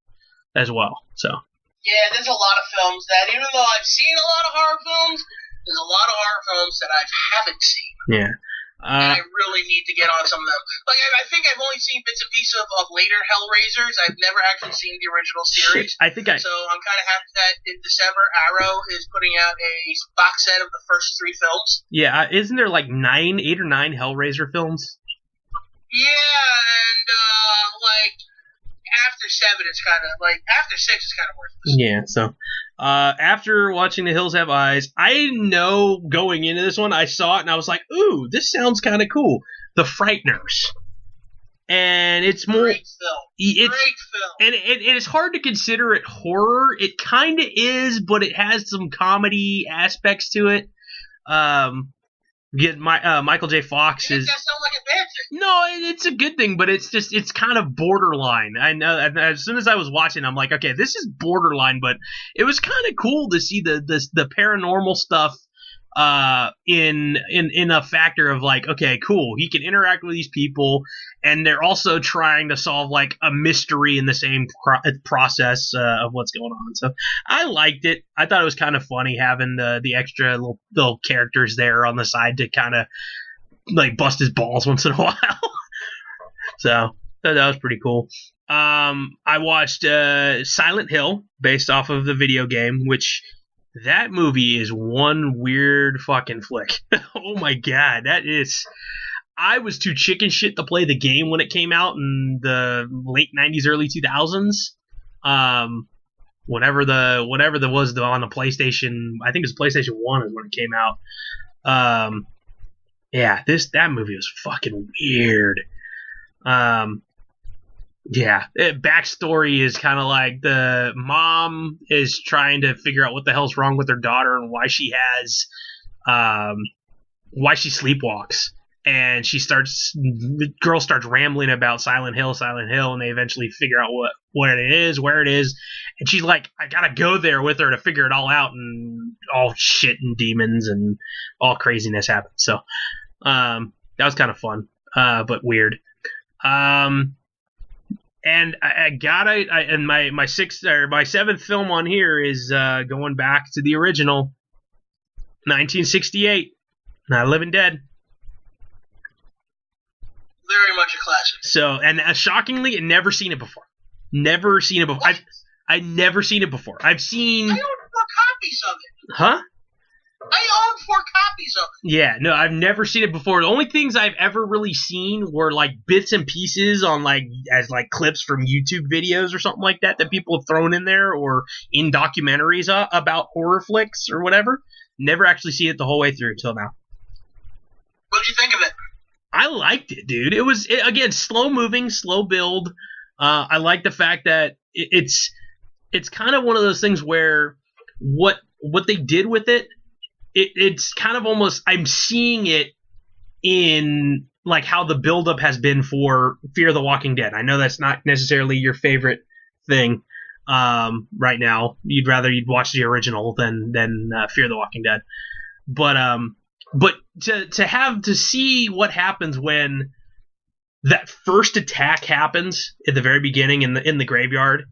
as well. So yeah, there's a lot of films that, even though I've seen a lot of horror films, there's a lot of horror films that I haven't seen. Yeah. And I really need to get on some of them. I think I've only seen bits and pieces of later Hellraisers. I've never actually seen the original series. So I'm kind of happy that in December, Arrow is putting out a box set of the first 3 films. Yeah, isn't there 8 or 9 Hellraiser films? Yeah, and after 7, it's kind of after 6, it's kind of worthless. Yeah, so after watching The Hills Have Eyes, I know going into this one, I saw it and I was like, ooh, this sounds kind of cool. The Frighteners. and it's more. Great film. Great film. And it's hard to consider it horror. It kind of is, but it has some comedy aspects to it. Michael J. Fox is. That sound like a bad thing. No, it's a good thing, but it's kind of borderline. I know. As soon as I was watching, I'm like, okay, this is borderline, but it was kind of cool to see the paranormal stuff in a factor of like, okay, cool, he can interact with these people, and they're also trying to solve like a mystery in the same process of what's going on. So I liked it. I thought it was kind of funny having the extra little characters there on the side to kind of like bust his balls once in a while. So that was pretty cool. I watched Silent Hill based off of the video game, which that movie is one weird fucking flick. Oh my god, that is. I was too chicken shit to play the game when it came out in the late 90s, early 2000s. Whatever the was on the PlayStation, I think it was PlayStation 1 is when it came out. Yeah, that movie was fucking weird. Yeah, backstory is kind of like the mom is trying to figure out what the hell's wrong with her daughter and why she sleepwalks. And the girl starts rambling about Silent Hill, and they eventually figure out what it is, where it is. And she's like, I gotta go there with her to figure it all out, and all shit and demons and all craziness happens. So, that was kind of fun, but weird. And my seventh film on here is going back to the original, 1968, Night of the Living Dead. Very much a classic. So, and shockingly, I'd never seen it before. Never seen it before. I've never seen it before. I've seen. I own 4 copies of it. Huh? I own 4 copies of it. Yeah, no, I've never seen it before. The only things I've ever really seen were like bits and pieces on as clips from YouTube videos or something like that people have thrown in there, or in documentaries about horror flicks or whatever. Never actually seen it the whole way through until now. What did you think of it? I liked it, dude. It was again slow moving, slow build. I like the fact that it's kind of one of those things where what they did with it. It's kind of almost, I'm seeing it in like how the buildup has been for Fear the Walking Dead. I know that's not necessarily your favorite thing right now. You'd watch the original than Fear the Walking Dead. But to see what happens when that first attack happens at the very beginning in the graveyard,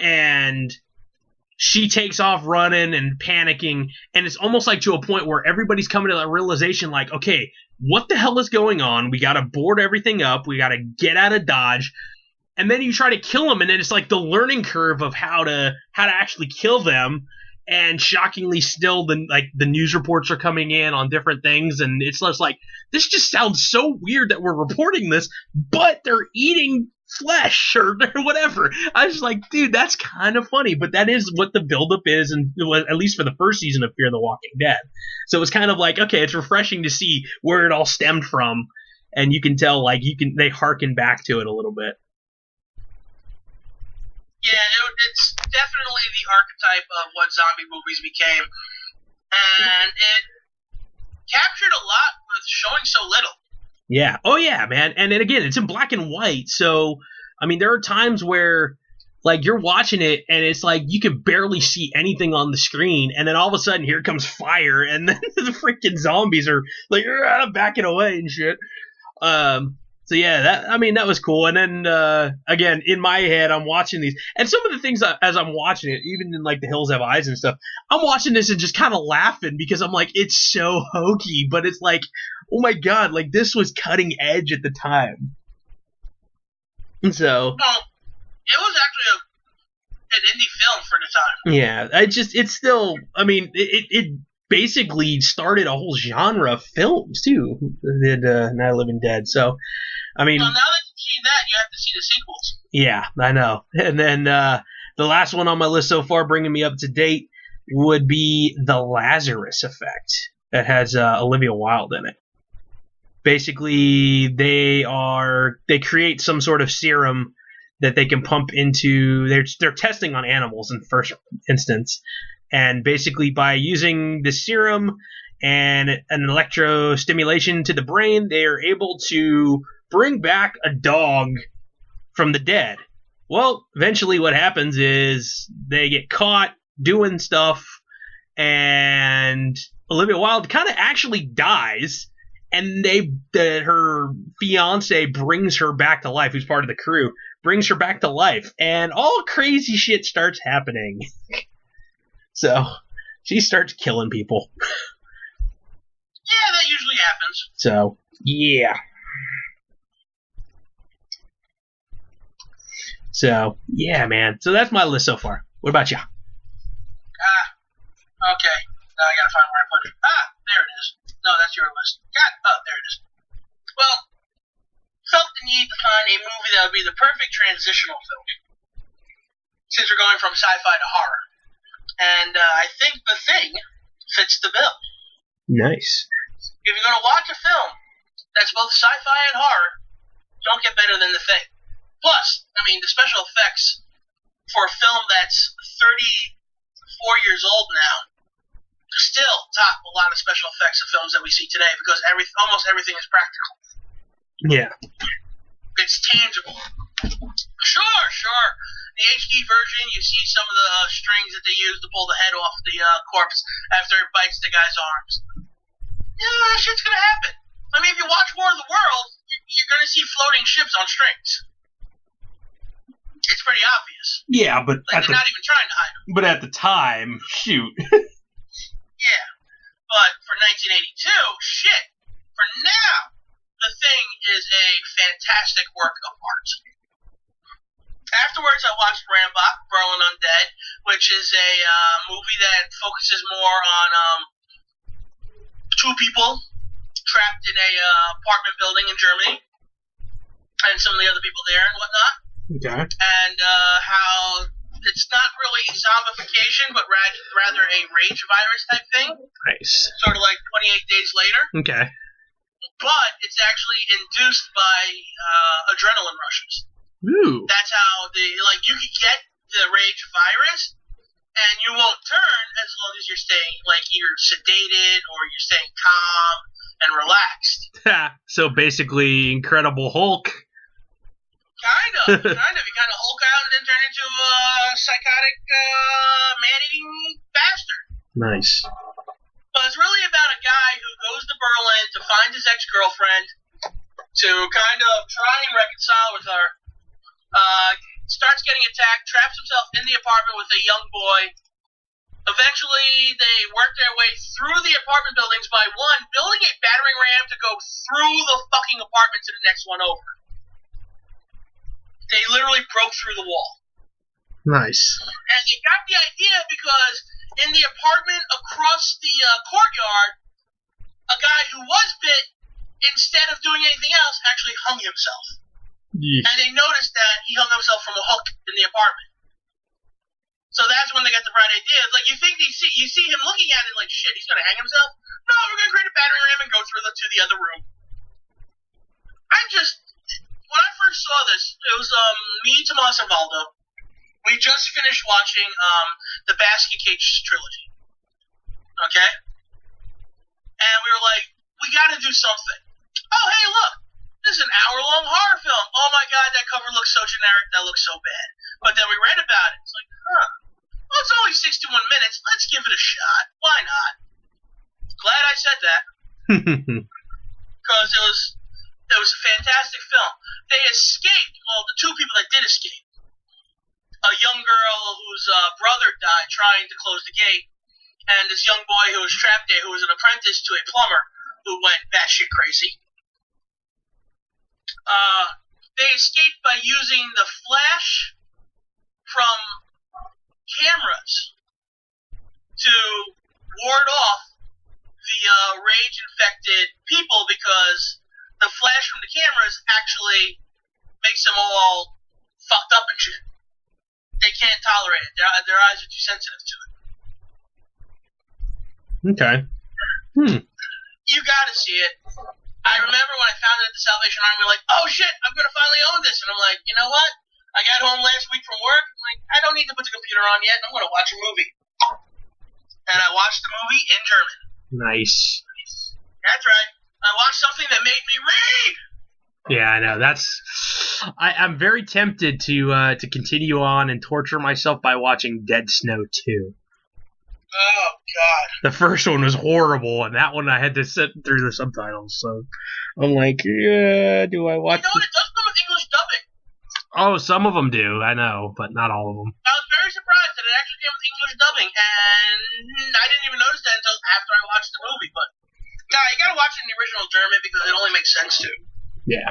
and she takes off running and panicking, and it's almost like to a point where everybody's coming to that realization, like, okay, what the hell is going on? We got to board everything up. We got to get out of Dodge. And then you try to kill them, and then it's like the learning curve of how to actually kill them. And shockingly, still the news reports are coming in on different things, and it's just like, this just sounds so weird that we're reporting this, but they're eating flesh or whatever. I was like, dude, that's kind of funny, but that is what the buildup is, and at least for the first season of Fear the Walking Dead. So it's kind of like, okay, it's refreshing to see where it all stemmed from, and you can tell they harken back to it a little bit. Yeah, it's definitely the archetype of what zombie movies became, and it captured a lot with showing so little. Yeah. Oh, yeah, man. And then again, it's in black and white, so, I mean, there are times where, like, you're watching it, and it's like you can barely see anything on the screen, and then all of a sudden, here comes fire, and then the freaking zombies are, like, backing away and shit. So yeah, that was cool. And then again, in my head, I'm watching these, and some of the things as I'm watching it, even in like The Hills Have Eyes and stuff, I'm watching this and just kind of laughing because I'm like, it's so hokey, but it's like, oh my god, like this was cutting edge at the time. And so, well, it was actually an indie film for the time. Yeah, it's still, I mean, it basically started a whole genre of films too. Did Night of the Living Dead. So, I mean, well, now that you've seen that, you have to see the sequels. Yeah, I know. And then the last one on my list so far, bringing me up to date, would be The Lazarus Effect. That has Olivia Wilde in it. basically they create some sort of serum that they can pump into. They're testing on animals in first instance, and basically by using the serum and an electrostimulation to the brain, they are able to bring back a dog from the dead. Well, eventually what happens is they get caught doing stuff, and Olivia Wilde kind of actually dies, and her fiance brings her back to life, who's part of the crew, brings her back to life, and all crazy shit starts happening. So she starts killing people. Yeah, that usually happens. So, yeah. So, yeah, man. So that's my list so far. What about you? Okay. Now I gotta find where I put it. There it is. No, that's your list. There it is. Well, felt the need to find a movie that would be the perfect transitional film, since we're going from sci-fi to horror. And I think The Thing fits the bill. Nice. If you're going to watch a film that's both sci-fi and horror, don't get better than The Thing. Plus, I mean, the special effects for a film that's 34 years old now still top a lot of special effects of films that we see today, because almost everything is practical. Yeah. It's tangible. Sure. The HD version, you see some of the strings that they use to pull the head off the corpse after it bites the guy's arms. Yeah, that shit's gonna happen. I mean, if you watch War of the World, you're gonna see floating ships on strings. It's pretty obvious. Yeah, but they're not even trying to hide them. But at the time, shoot. Yeah, but for 1982, shit. For now, The Thing is a fantastic work of art. Afterwards, I watched Rambach, Berlin Undead, which is a movie that focuses more on two people trapped in a apartment building in Germany, and some of the other people there and whatnot. Okay. And how it's not really zombification, but rather a rage virus type thing. Nice. Sort of like 28 Days Later. Okay. But it's actually induced by adrenaline rushes. Ooh. That's how you could get the rage virus, and you won't turn as long as you're staying, you're sedated or you're staying calm and relaxed. So basically, Incredible Hulk. Kind of. You kind of Hulk out and then turn into a psychotic, man-eating bastard. Nice. But it's really about a guy who goes to Berlin to find his ex-girlfriend, to kind of try and reconcile with her. Starts getting attacked, traps himself in the apartment with a young boy. Eventually, they work their way through the apartment buildings by, one, building a battering ram to go through the fucking apartment to the next one over. They literally broke through the wall. Nice. And they got the idea because in the apartment across the courtyard, a guy who was bit, instead of doing anything else, actually hung himself. Yeesh. And they noticed that he hung himself from a hook in the apartment. So that's when they got the bright idea. It's like, you see him looking at it like, shit, he's going to hang himself? No, we're going to create a battering ram and go through to the other room. When I first saw this, it was me, Tomas, and Valdo. We just finished watching the Basket Cage trilogy. Okay? And we were like, we got to do something. Oh, hey, look. This is an hour-long horror film. Oh, my God, that cover looks so generic. That looks so bad. But then we read about it. It's like, well, it's only 61 minutes. Let's give it a shot. Why not? Glad I said that. Because it was a fantastic film. They escaped, the two people that did escape. A young girl whose brother died trying to close the gate, and this young boy who was trapped there, who was an apprentice to a plumber who went batshit crazy. They escaped by using the flash from cameras to ward off the rage-infected people, because the flash from the cameras actually makes them all fucked up and shit. They can't tolerate it. Their eyes are too sensitive to it. Okay. You gotta see it. I remember when I found it at the Salvation Army, like, oh shit, I'm going to finally own this. And I'm like, you know what? I got home last week from work. I'm like, I don't need to put the computer on yet. I'm going to watch a movie. And I watched the movie in German. Nice. That's right. I watched something that made me read. Yeah, I know. I'm very tempted to continue on and torture myself by watching Dead Snow 2. Oh, God. The first one was horrible, and that one I had to sit through the subtitles, so I'm like, yeah, do I watch You know what? It does come with English dubbing. Oh, some of them do, I know, but not all of them. I was very surprised that it actually came with English dubbing, and I didn't even notice that until after I watched the movie, but no, you gotta watch it in the original German because it only makes sense to. Yeah.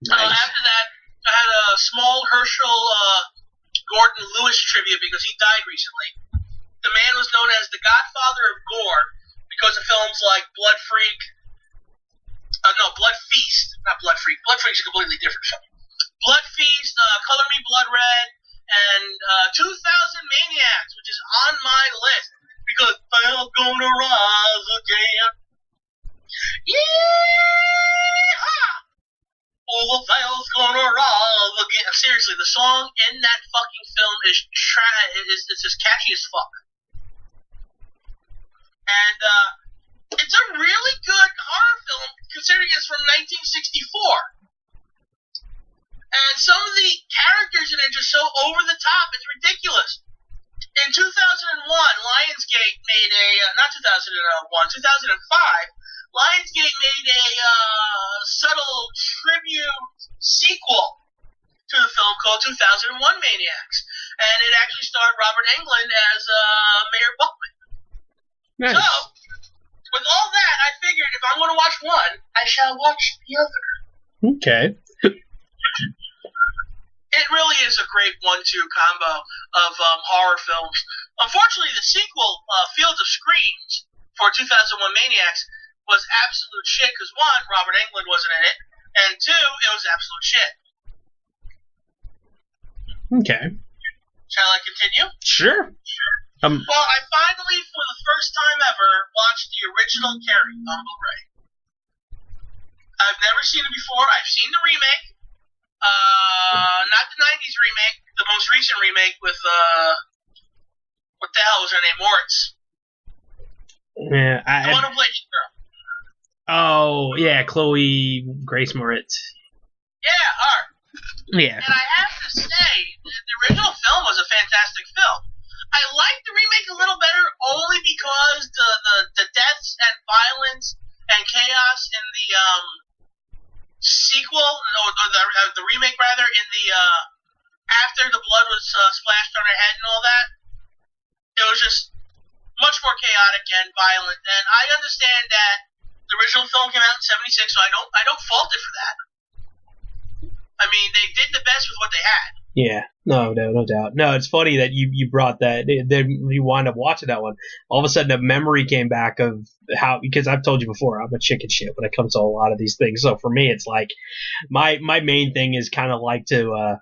Nice. After that, I had a small Herschel Gordon Lewis trivia because he died recently. The man was known as the Godfather of Gore because of films like Blood Freak. Blood Feast. Not Blood Freak. Blood Freak's a completely different film. Blood Feast, Color Me Blood Red, and 2000 Maniacs, which is on my list because I'm gonna rise again. Yeehaw! Oh, the veil's gonna rise again. Seriously, the song in that fucking film is just catchy as fuck. And it's a really good horror film considering it's from 1964. And some of the characters in it are just so over the top, it's ridiculous. In 2001, Lionsgate made not 2001, 2005, Lionsgate made a subtle tribute sequel to the film called 2001 Maniacs. And it actually starred Robert Englund as Mayor Buckman. Nice. So, with all that, I figured if I'm going to watch one, I shall watch the other. Okay. It really is a great 1-2 combo of horror films. Unfortunately, the sequel, Fields of Screams, for 2001 Maniacs, was absolute shit because, one, Robert Englund wasn't in it, and two, it was absolute shit. Okay. Shall I continue? Sure. Well, I finally, for the first time ever, watched the original Carrie on Blu-ray. I've never seen it before. I've seen the remake. Not the 90s remake, the most recent remake with, what the hell was her name? Moritz. Yeah, The one who played Girl. Oh, yeah, Chloe Grace Moritz. Yeah, her. Yeah. And I have to say, the original film was a fantastic film. I liked the remake a little better only because the deaths and violence and chaos in the sequel, or the remake rather, in the after the blood was splashed on her head and all that, it was just much more chaotic and violent. And I understand that the original film came out in '76, so I don't fault it for that. I mean, they did the best with what they had. Yeah, no doubt. No, it's funny that you brought that. Then you wind up watching that one. All of a sudden, a memory came back of how, because I've told you before, I'm a chicken shit when it comes to a lot of these things. So for me, it's like my main thing is kind of like to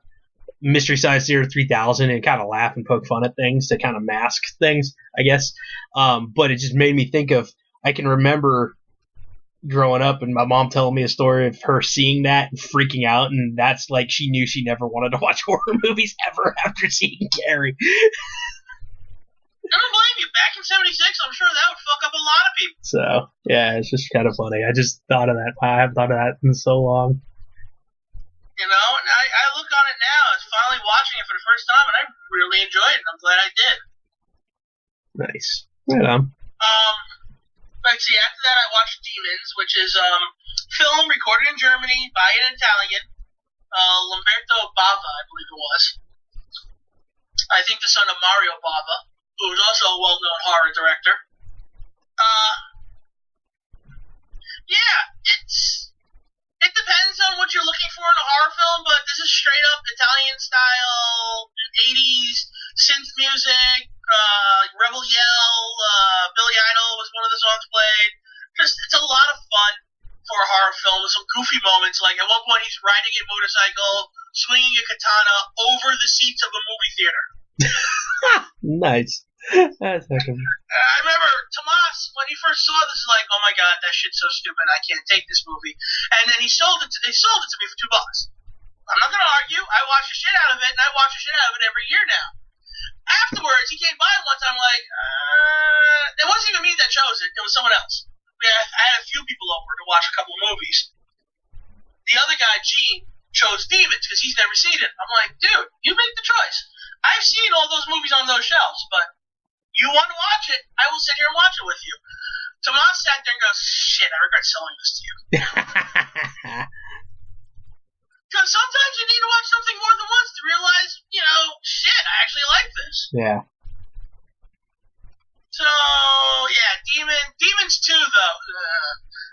Mystery Science Theater 3000 and kind of laugh and poke fun at things to kind of mask things, I guess. But it just made me think of, I can remember growing up and my mom telling me a story of her seeing that and freaking out, and that's like she knew she never wanted to watch horror movies ever after seeing Carrie. I don't blame you. Back in '76, I'm sure that would fuck up a lot of people. So yeah, it's just kind of funny. I just thought of that. I haven't thought of that in so long. You know, and I look on it now as finally watching it for the first time, and I really enjoyed it. I'm glad I did. Nice. Right on. Let's see, after that I watched Demons, which is film recorded in Germany by an Italian, Lamberto Bava, I believe it was. I think the son of Mario Bava, who is also a well-known horror director. Yeah, it depends on what you're looking for in a horror film, but this is straight up Italian style, 80s synth music, Rebel Yell, Billy Idol was one of the songs played. Just, it's a lot of fun for a horror film with some goofy moments, like at one point he's riding a motorcycle, swinging a katana over the seats of a movie theater. Nice. That's fucking... I remember Tomas, when he first saw this, was like, oh my god, that shit's so stupid, I can't take this movie. And then he sold it to me for $2. I'm not gonna argue, I watch the shit out of it, and I watch the shit out of it every year now. Afterwards, he came by one time like, it wasn't even me that chose it, it was someone else. I had a few people over to watch a couple of movies. The other guy, Gene, chose Demons because he's never seen it. I'm like, dude, you make the choice. I've seen all those movies on those shelves, but you want to watch it, I will sit here and watch it with you. Tomas sat there and goes, shit, I regret selling this to you. Because sometimes you need to watch something more than once to realize, shit, I actually like this. Yeah. So, yeah, Demons 2, though.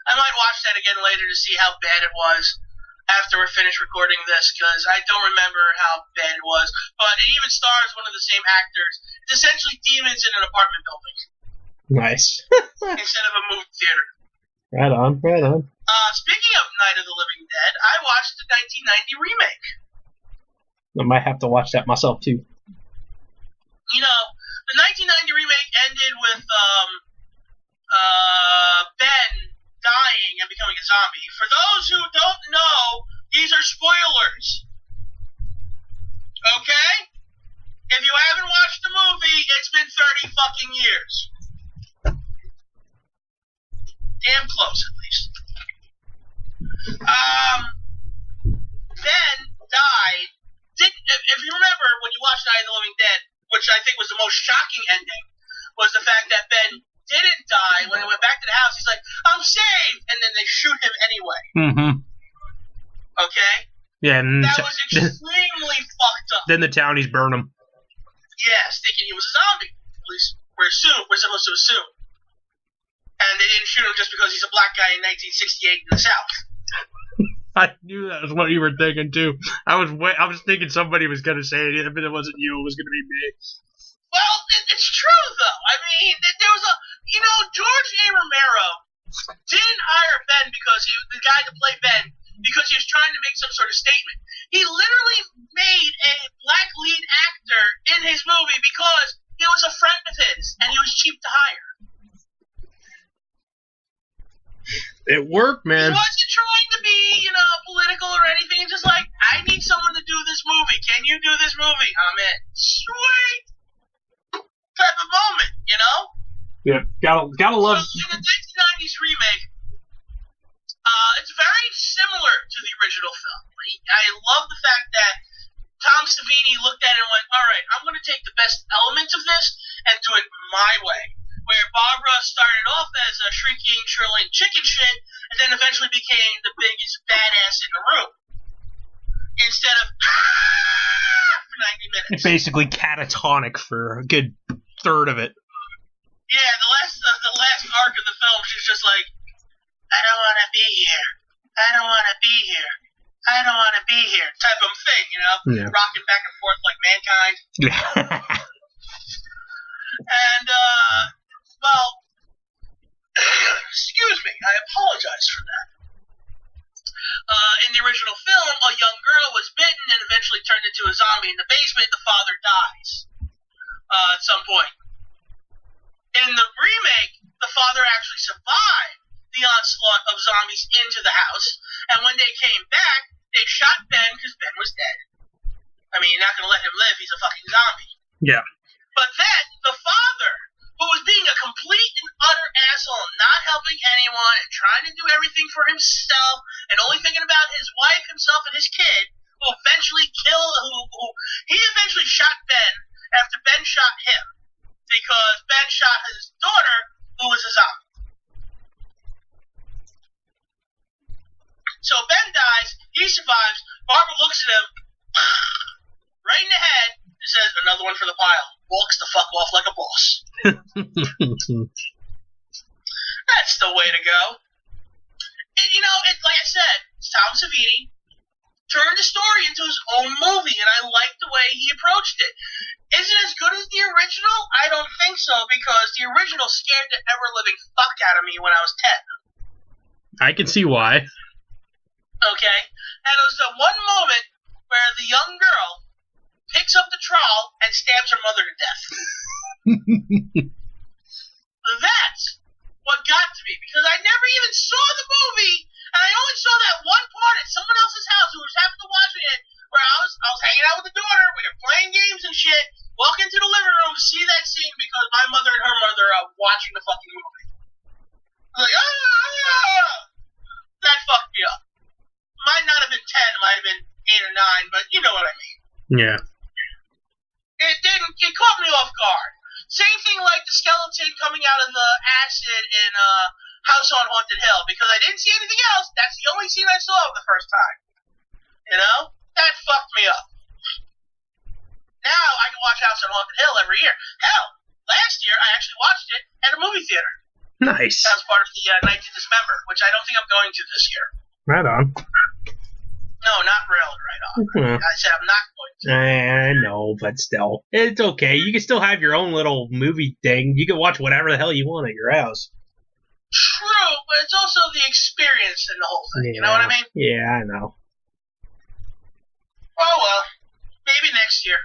I might watch that again later to see how bad it was after we're finished recording this, because I don't remember how bad it was. But it even stars one of the same actors. It's essentially Demons in an apartment building. Nice. Instead of a movie theater. Right on, right on. Speaking of Night of the Living Dead, I watched the 1990 remake. I might have to watch that myself, too. The 1990 remake ended with Ben dying and becoming a zombie. For those who don't know, these are spoilers. Okay? If you haven't watched the movie, it's been 30 fucking years. Damn close, at least. Ben died. If you remember, when you watched Night of the Living Dead, which I think was the most shocking ending, was the fact that Ben didn't die. When he went back to the house, he's like, I'm saved! And then they shoot him anyway. Mm-hmm. Okay? Yeah, and that was extremely fucked up. Then the townies burn him. Yes, thinking he was a zombie. At least we're supposed to assume. And they didn't shoot him just because he's a black guy in 1968 in the South. I knew that was what you were thinking too. I was thinking somebody was gonna say it, but it wasn't you. It was gonna be me. Well, it's true though. I mean, there was George A. Romero didn't hire Ben because the guy to play Ben because he was trying to make some sort of statement. He literally made a black lead actor in his movie because he was a friend of his and he was cheap to hire. It worked, man. He wasn't trying to be, political or anything. He's just like, I need someone to do this movie. Can you do this movie? I'm in. Sweet! Type of moment, Yeah, gotta love... So, in the 1990s remake, it's very similar to the original film. I love the fact that Tom Savini looked at it and went, all right, I'm going to take the best elements of this and do it my way. Where Barbara started off as a shrinking, shrilling chicken shit, and then eventually became the biggest badass in the room. Instead of for 90 minutes. Basically catatonic for a good third of it. Yeah, the last arc of the film, she's just like, I don't want to be here. I don't want to be here. I don't want to be here. Type of thing, Yeah. Rocking back and forth like mankind. Yeah. And, well, excuse me, I apologize for that. In the original film, a young girl was bitten and eventually turned into a zombie in the basement. The father dies at some point. In the remake, the father actually survived the onslaught of zombies into the house, and when they came back, they shot Ben because Ben was dead. I mean, you're not going to let him live, he's a fucking zombie. Yeah. But then, the father, who was being a complete and utter asshole, not helping anyone, and trying to do everything for himself, and only thinking about his wife, himself, and his kid, who he eventually shot Ben after Ben shot him, because Ben shot his daughter, who was a zombie. So Ben dies, he survives, Barbara looks at him, right in the head, and says, another one for the pile. Walks the fuck off like a boss. That's the way to go. And, like I said, Tom Savini turned the story into his own movie, and I like the way he approached it. Is it as good as the original? I don't think so, because the original scared the ever-living fuck out of me when I was 10. I can see why. Okay? And it was the one moment where the young girl picks up the trowel and stabs her mother to death. That's what got to me, because I never even saw the movie, and I only saw that one part at someone else's house who was happened to watch it, where I was hanging out with the daughter, we were playing games and shit, walk into the living room, see that scene because my mother and her mother are watching the fucking movie. I was like, that fucked me up. Might not have been 10, it might have been 8 or 9, but you know what I mean. Yeah. It caught me off guard. Same thing like the skeleton coming out of the acid in House on Haunted Hill, because I didn't see anything else. That's the only scene I saw the first time. You know? That fucked me up. Now I can watch House on Haunted Hill every year. Hell, last year I actually watched it at a movie theater. Nice. That was part of the Night to Dismember, which I don't think I'm going to this year. Right on. No, not really right on. Mm-hmm. I said I'm not going to. I know, but still. It's okay. You can still have your own little movie thing. You can watch whatever the hell you want at your house. True, but it's also the experience in the whole thing. Yeah. You know what I mean? Yeah, I know. Oh, well. Maybe next year.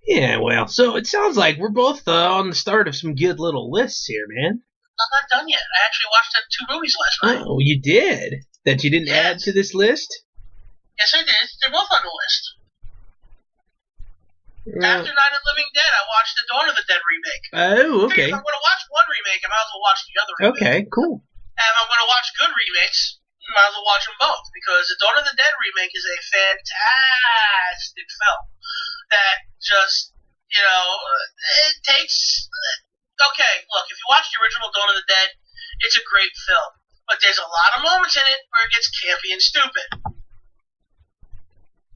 Yeah, well, so it sounds like we're both on the start of some good little lists here, man. I'm not done yet. I actually watched 2 movies last night. Oh, you did? That you didn't add to this list? Yes, I did. They're both on the list. After Night of the Living Dead, I watched the Dawn of the Dead remake. Oh, okay. If I'm going to watch one remake, I might as well watch the other remake. Okay, cool. And if I'm going to watch good remakes, I might as well watch them both, because the Dawn of the Dead remake is a fantastic film that just, you know, it takes... Okay, look, if you watch the original Dawn of the Dead, it's a great film, but there's a lot of moments in it where it gets campy and stupid.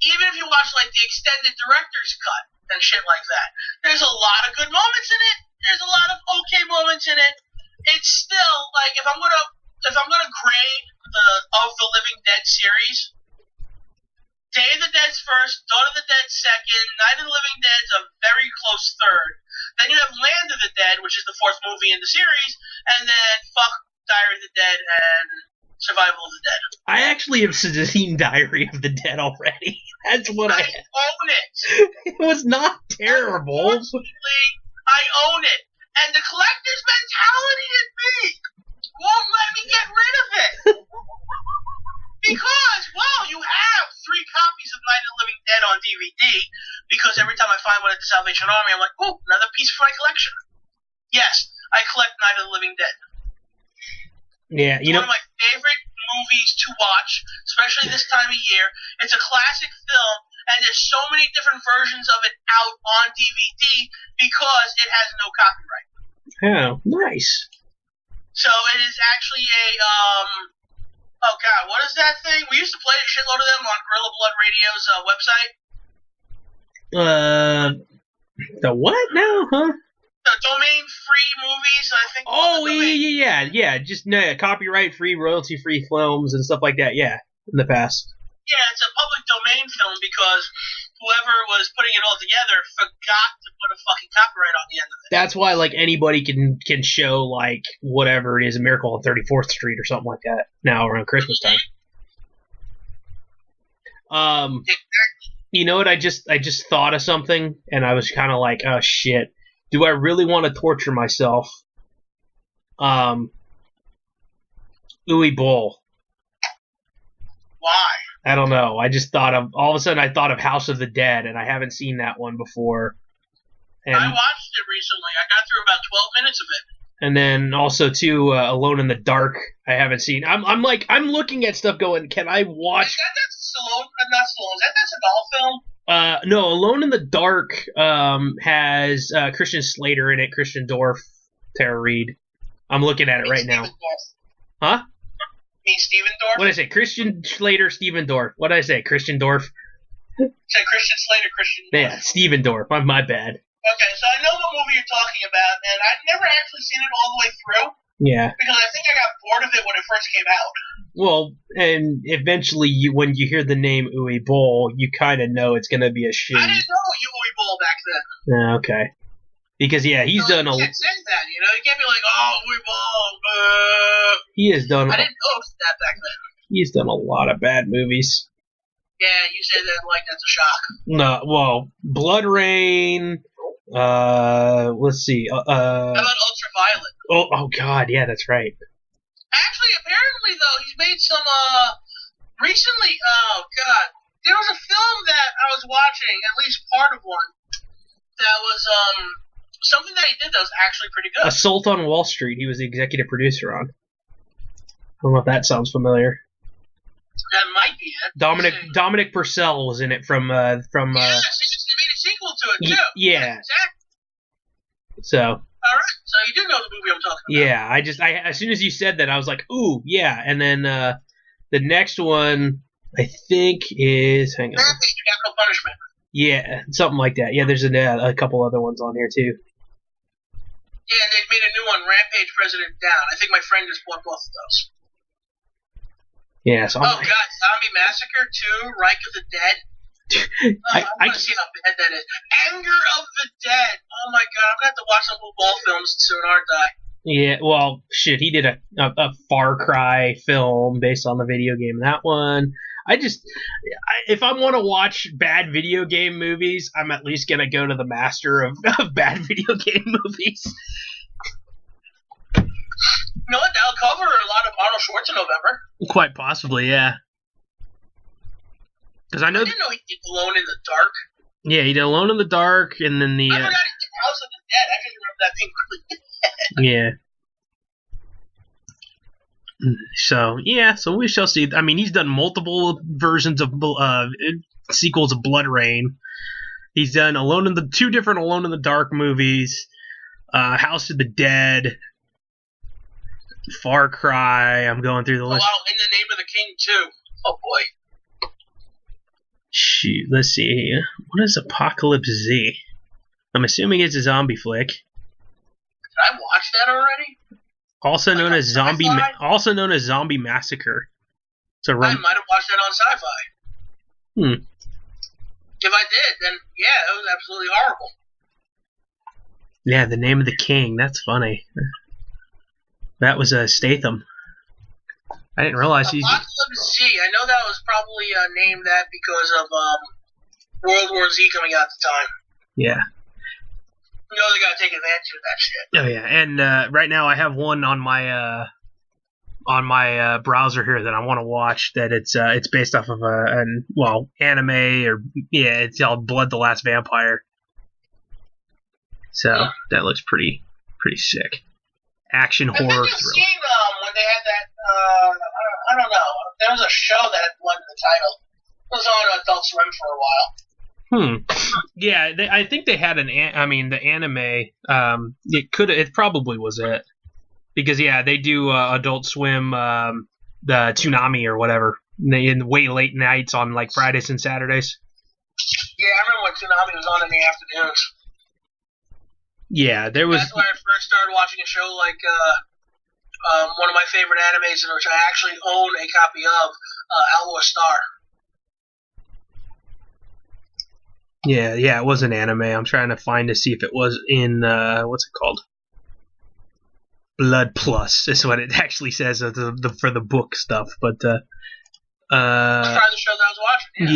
Even if you watch, like, the extended director's cut and shit like that, there's a lot of good moments in it. There's a lot of okay moments in it. It's still, like, if I'm gonna grade the Of the Living Dead series, Day of the Dead's first, Dawn of the Dead second, Night of the Living Dead's a very close third. Then you have Land of the Dead, which is the 4th movie in the series, and then fuck Diary of the Dead and Survival of the Dead. I actually have seen Diary of the Dead already. That's what I own it. It was not terrible. Unfortunately, I own it. And the collector's mentality in me won't let me get rid of it. Because, well, you have 3 copies of Night of the Living Dead on DVD, because every time I find one at the Salvation Army, I'm like, oh, another piece for my collection. Yes, I collect Night of the Living Dead. Yeah, it's one of my favorite movies to watch, especially this time of year. It's a classic film, and there's so many different versions of it out on DVD because it has no copyright. Oh, nice. So it is actually a, oh god, what is that thing? We used to play a shitload of them on Gorilla Blood Radio's website. The what now, huh? The domain-free movies, I think. Oh, yeah. Just copyright-free, royalty-free films and stuff like that, yeah, in the past. Yeah, it's a public domain film because whoever was putting it all together forgot to put a fucking copyright on the end of it. That's why, like, anybody can show, like, whatever it is, A Miracle on 34th Street or something like that now around Christmas time. Exactly. You know what? I just thought of something, and I was kind of like, oh shit, do I really want to torture myself? Uwe Boll. Why? I don't know. I just thought of all of a sudden. I thought of House of the Dead, and I haven't seen that one before. And, I watched it recently. I got through about 12 minutes of it. And then also too, Alone in the Dark. I haven't seen. I'm looking at stuff going. Can I watch? Is that Stallone? Not Stallone. Is that a doll film? No, Alone in the Dark has Christian Slater in it, Christian Dorff, Tara Reid. I'm looking at it right now. Huh? You mean Steven Dorff? What did I say? Christian Slater, Steven Dorff. What did I say? Christian Dorff? You said Christian Slater, Christian Dorff. Yeah, Steven Dorff. My bad. Okay, so I know what movie you're talking about, and I've never actually seen it all the way through. Yeah. Because I think I got bored of it when it first came out. Well, and eventually, when you hear the name Uwe Boll, you kind of know it's going to be a shitty. I didn't know Uwe Boll back then. Okay. Because, yeah, he's done a... You can't say that, you know? You can't be like, oh, Uwe Boll, He has done... I didn't know that back then. He's done a lot of bad movies. Yeah, you said that like that's a shock. No, well, Blood Rain. Let's see. How about Ultraviolet? Oh God, yeah, that's right. Actually, apparently though, he's made some recently. Oh God, there was a film that I was watching, at least part of one, that was something that he did that was actually pretty good. Assault on Wall Street. He was the executive producer on. I don't know if that sounds familiar. That might be it. Dominic Purcell was in it from. Yes, they made a sequel to it too. Yeah. Exactly. So. All right, so you do know the movie I'm talking about. Yeah, I as soon as you said that, I was like, ooh, yeah. And then the next one, I think, is hang on. Rampage, Capital Punishment. Yeah, something like that. Yeah, there's a couple other ones on here too. Yeah, and they've made a new one, Rampage President Down. I think my friend just bought both of those. Yeah, so God, Zombie Massacre 2, Reich of the Dead. I want to see how bad that is. Anger of the Dead. Oh my God, I'm gonna have to watch some Blue Ball films soon, aren't I? Yeah, well, shit, he did a Far Cry film based on the video game. That one, if I want to watch bad video game movies, I'm at least gonna go to the master of bad video game movies. You know what? They'll cover a lot of Arnold Schwarzenegger in November. Quite possibly, yeah. Because I didn't know he did Alone in the Dark. Yeah, he did Alone in the Dark, and then the. I forgot he did House of the Dead. I just remember that being really good. Yeah. So we shall see. I mean, he's done multiple versions of sequels of Blood Rain. He's done two different Alone in the Dark movies, House of the Dead, Far Cry. I'm going through the list. Wow, In the Name of the King too. Oh boy. Shoot, let's see. What is Apocalypse Z? I'm assuming it's a zombie flick. Did I watch that already? Also known as Zombie Massacre. I might have watched that on Sci-Fi. If I did, then yeah, it was absolutely horrible. Yeah, The Name of the King. That's funny. That was Statham. I didn't realize Apocalypse Z. I know that was probably named that because of World War Z coming out at the time. Yeah. You know they gotta take advantage of that shit. Oh yeah, and right now I have one on my browser here that I want to watch. That it's based off of anime it's called Blood the Last Vampire. So that looks pretty sick. Action horror thriller. Seen when they had that I don't know. There was a show that had blood in the title. It was on Adult Swim for a while. Yeah, I think they had the anime. It probably was it, because they do Adult Swim, the Toonami or whatever, in way late nights on like Fridays and Saturdays. Yeah, I remember when Toonami was on in the afternoons. Yeah, there was. That's when I first started watching a show like one of my favorite animes, in which I actually own a copy of Outlaw Star. Yeah, it was an anime. I'm trying to find to see if it was in what's it called? Blood Plus is what it actually says for the book stuff. But that's probably the show that I was watching.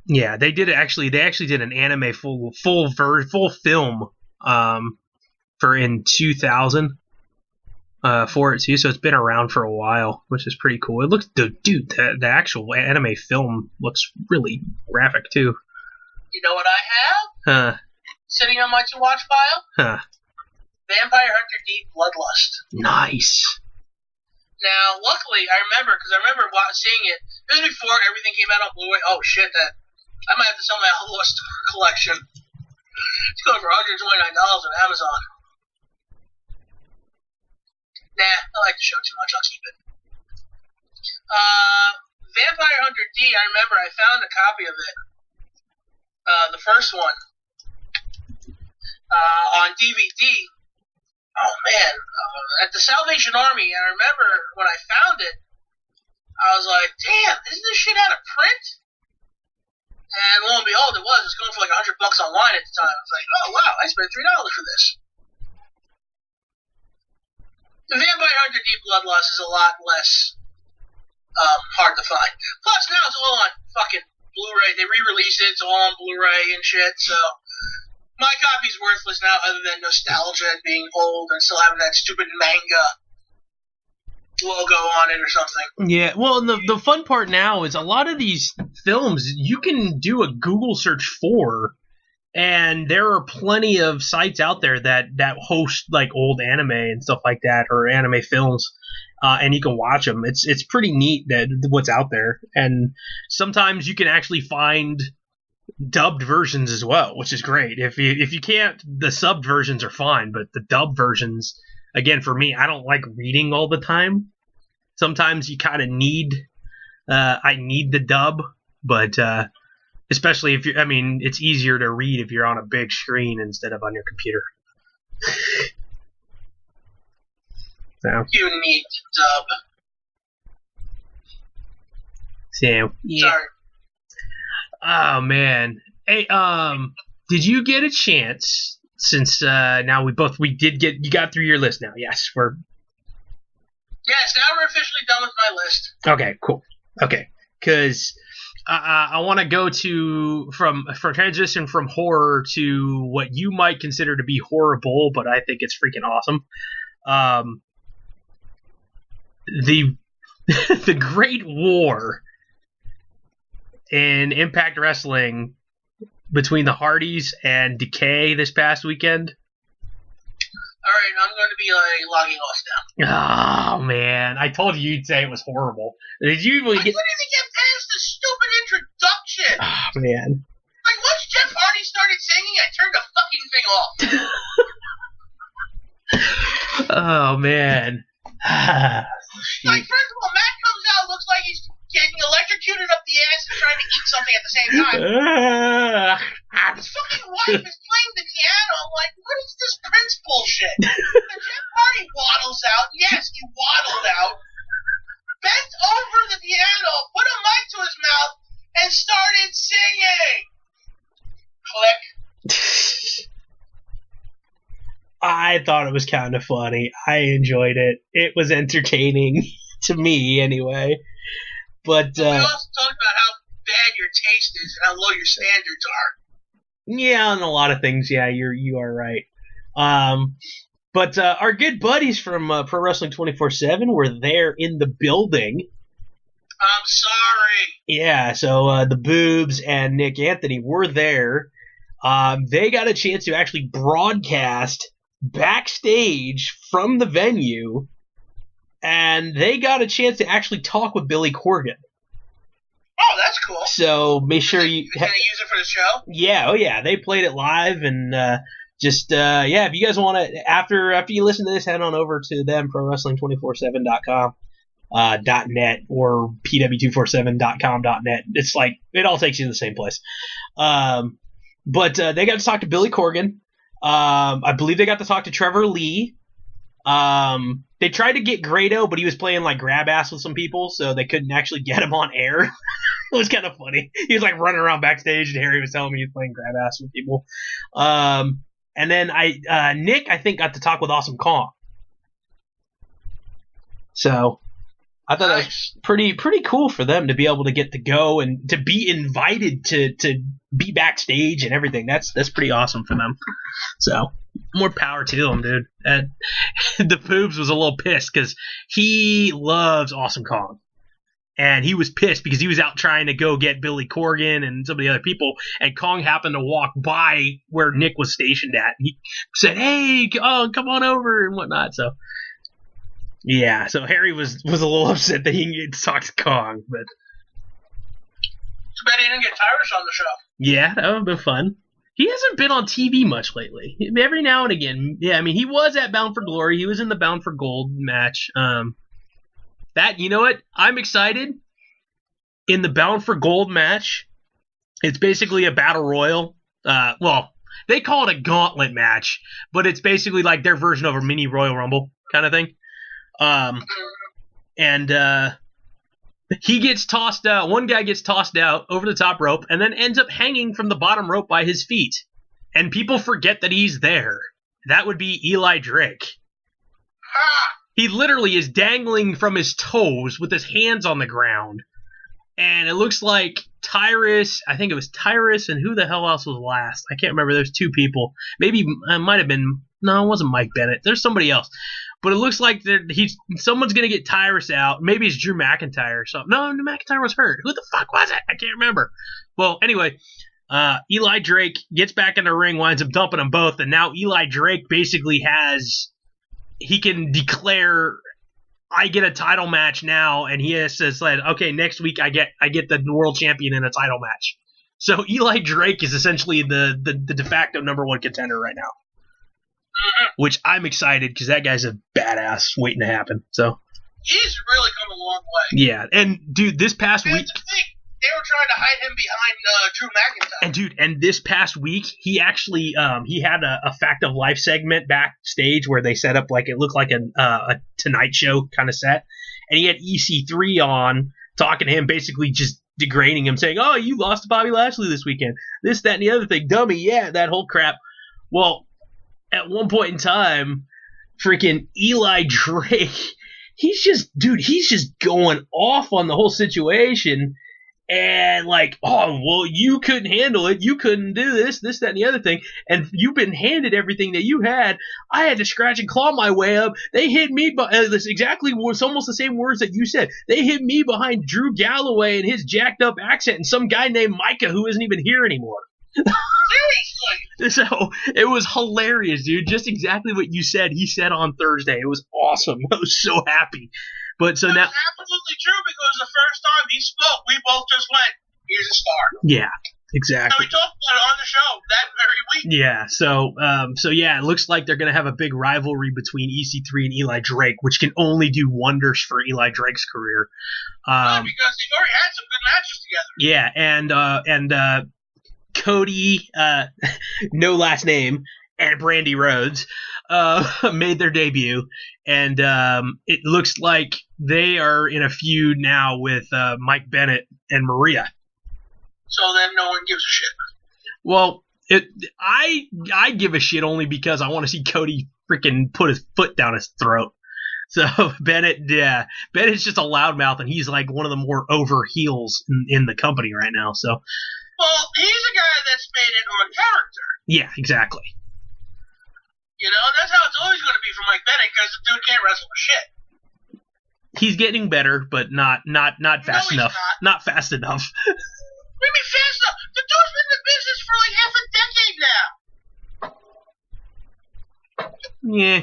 Yeah, they did it actually. They actually did an anime full film for in 2000 for it too. So it's been around for a while, which is pretty cool. It looks, dude, the actual anime film looks really graphic too. You know what I have? Sitting on my to watch file? Vampire Hunter D Bloodlust. Nice. Now, luckily, I remember seeing it. This was before everything came out on Blu-ray. Oh shit, I might have to sell my Outlaw Star collection. It's going for $129 on Amazon. Nah, I like the show too much. I'll keep it. Vampire Hunter D, I remember I found a copy of it. The first one. On DVD. Oh man. At the Salvation Army, I remember when I found it, I was like, damn, isn't this shit out of print? And lo and behold, it was going for like $100 online at the time. I was like, oh wow, I spent $3 for this. The Vampire Hunter D Bloodlust is a lot less hard to find. Plus, now it's all on fucking Blu-ray. They re-released it. It's all on Blu-ray and shit. So my copy's worthless now, other than nostalgia and being old and still having that stupid manga logo on it or something. Yeah, well, and the fun part now is a lot of these films you can do a Google search for, and there are plenty of sites out there that host like old anime and stuff like that, or anime films, and you can watch them. It's pretty neat that what's out there, and sometimes you can actually find dubbed versions as well, which is great. If you can't, the subbed versions are fine, but the dubbed versions, again, for me, I don't like reading all the time. Sometimes you kind of need, I need the dub, but especially if you're, I mean, it's easier to read if you're on a big screen instead of on your computer. So. You need dub. So, yeah. Sorry. Oh, man. Hey, did you get a chance, since now we did get, you got through your list now. Yes, Yes, now we're officially done with my list. Okay, cool. Okay, because I want to go from transition from horror to what you might consider to be horrible, but I think it's freaking awesome. The the Great War in Impact Wrestling between the Hardys and Decay this past weekend. Alright, I'm going to be logging us down. Oh, man. I told you you'd say it was horrible. Did you even I couldn't even get past the stupid introduction. Oh, man. Like, once Jeff Hardy started singing, I turned the fucking thing off. Oh, man. Like, first of all, Matt comes out, looks like he's getting electrocuted up the ass and trying to eat something at the same time. His fucking wife is playing the piano. I'm like, what is this Prince bullshit? And Jeff Hardy waddles out. Yes, he waddled out. Bent over the piano, put a mic to his mouth, and started singing. Click. I thought it was kind of funny. I enjoyed it. It was entertaining to me, anyway. But we also talked about how bad your taste is and how low your standards are. Yeah, on a lot of things, yeah, you are right. But our good buddies from Pro Wrestling 24/7 were there in the building. I'm sorry. Yeah, so the Boobs and Nick Anthony were there. They got a chance to actually broadcast backstage from the venue, and they got a chance to actually talk with Billy Corgan. Oh, that's cool. So make sure you... Can I use it for the show? Yeah, oh yeah, they played it live, and if you guys want to, after you listen to this, head on over to them, ProWrestling247.com. .net or pw247.com.net. It's like, it all takes you to the same place. But they got to talk to Billy Corgan. I believe they got to talk to Trevor Lee. They tried to get Grado, but he was playing like grab ass with some people, so they couldn't actually get him on air. It was kind of funny. He was like running around backstage, and Harry was telling me he was playing grab ass with people. And then Nick, I think, got to talk with Awesome Kong. So I thought that was pretty cool for them to be able to get to go and to be invited to be backstage and everything. That's pretty awesome for them. So more power to them, dude. And the Poobs was a little pissed because he loves Awesome Kong. And he was pissed because he was out trying to go get Billy Corgan and some of the other people, and Kong happened to walk by where Nick was stationed at. He said, "Hey, come on over," and whatnot. So yeah, so Harry was a little upset that he didn't get to talk to Kong, but too bad he didn't get Tyrus on the show. Yeah, that would have been fun. He hasn't been on TV much lately. Every now and again, yeah. I mean, he was at Bound for Glory. He was in the Bound for Gold match. That, you know what? I'm excited. In the Bound for Gold match, it's basically a battle royal. Well, they call it a gauntlet match, but it's basically like their version of a mini Royal Rumble kind of thing. And he gets tossed out. One guy gets tossed out over the top rope and then ends up hanging from the bottom rope by his feet. And people forget that he's there. That would be Eli Drake. He literally is dangling from his toes with his hands on the ground. And it looks like Tyrus, I think it was Tyrus, and who the hell else was last? I can't remember. There's two people. Maybe it might have been, no, it wasn't Mike Bennett. There's somebody else. But it looks like someone's going to get Tyrus out. Maybe it's Drew McIntyre or something. No, Drew McIntyre was hurt. Who the fuck was it? I can't remember. Well, anyway, Eli Drake gets back in the ring, winds up dumping them both, and now Eli Drake basically he can declare, I get a title match now, and he has said, okay, next week I get the world champion in a title match. So Eli Drake is essentially the de facto number one contender right now, which I'm excited because that guy's a badass waiting to happen. So he's really come a long way. Yeah, and dude, this past week. They were trying to hide him behind Drew McIntyre. And dude, and this past week, he actually he had a Fact of Life segment backstage where they set up like it looked like a Tonight Show kind of set, and he had EC3 on talking to him, basically just degrading him, saying, "Oh, you lost to Bobby Lashley this weekend. This, that, and the other thing, dummy. Yeah, that whole crap." Well, at one point in time, freaking Eli Drake, he's just going off on the whole situation. And like, oh, well, you couldn't handle it. You couldn't do this, that, and the other thing. And you've been handed everything that you had. I had to scratch and claw my way up. They hit me, this exactly was almost the same words that you said. They hit me behind Drew Galloway and his jacked up accent and some guy named Micah who isn't even here anymore. Seriously. So it was hilarious, dude. Just exactly what you said. He said on Thursday. It was awesome. I was so happy. But so that now, was absolutely true because the first time he spoke, we both just went, "He's a star." Yeah, exactly. And we talked about it on the show that very week. Yeah, so yeah, it looks like they're gonna have a big rivalry between EC3 and Eli Drake, which can only do wonders for Eli Drake's career. Because they've already had some good matches together. Yeah, and Cody, no last name, and Brandy Rhodes made their debut, and it looks like they are in a feud now with Mike Bennett and Maria. So then no one gives a shit. Well, I give a shit only because I want to see Cody freaking put his foot down his throat. So Bennett's just a loudmouth, and he's like one of the more over heels in the company right now. So, well, he's a guy that's made it on character. Yeah, exactly. You know, that's how it's always going to be for Mike Bennett because the dude can't wrestle for shit. He's getting better, but not fast enough. Not fast enough. What do you mean fast enough? The dude's been in the business for like half a decade now. Yeah.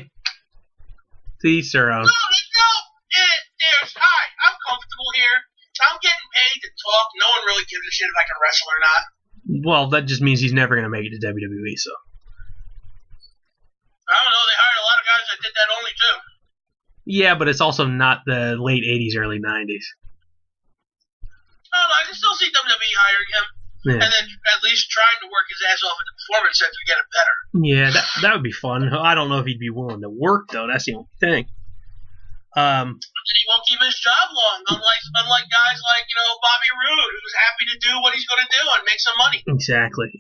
To each their own. Hi, I'm comfortable here. I'm getting paid to talk. No one really gives a shit if I can wrestle or not. Well, that just means he's never going to make it to WWE, so. I don't know. They hired a lot of guys that did that only too. Yeah, but it's also not the late 80s, early 90s. I don't know. I can still see WWE hiring him. Yeah. And then at least trying to work his ass off at the performance center to get it better. Yeah, that would be fun. I don't know if he'd be willing to work, though. That's the only thing. And he won't keep his job long, unlike guys like, Bobby Roode, who's happy to do what he's going to do and make some money.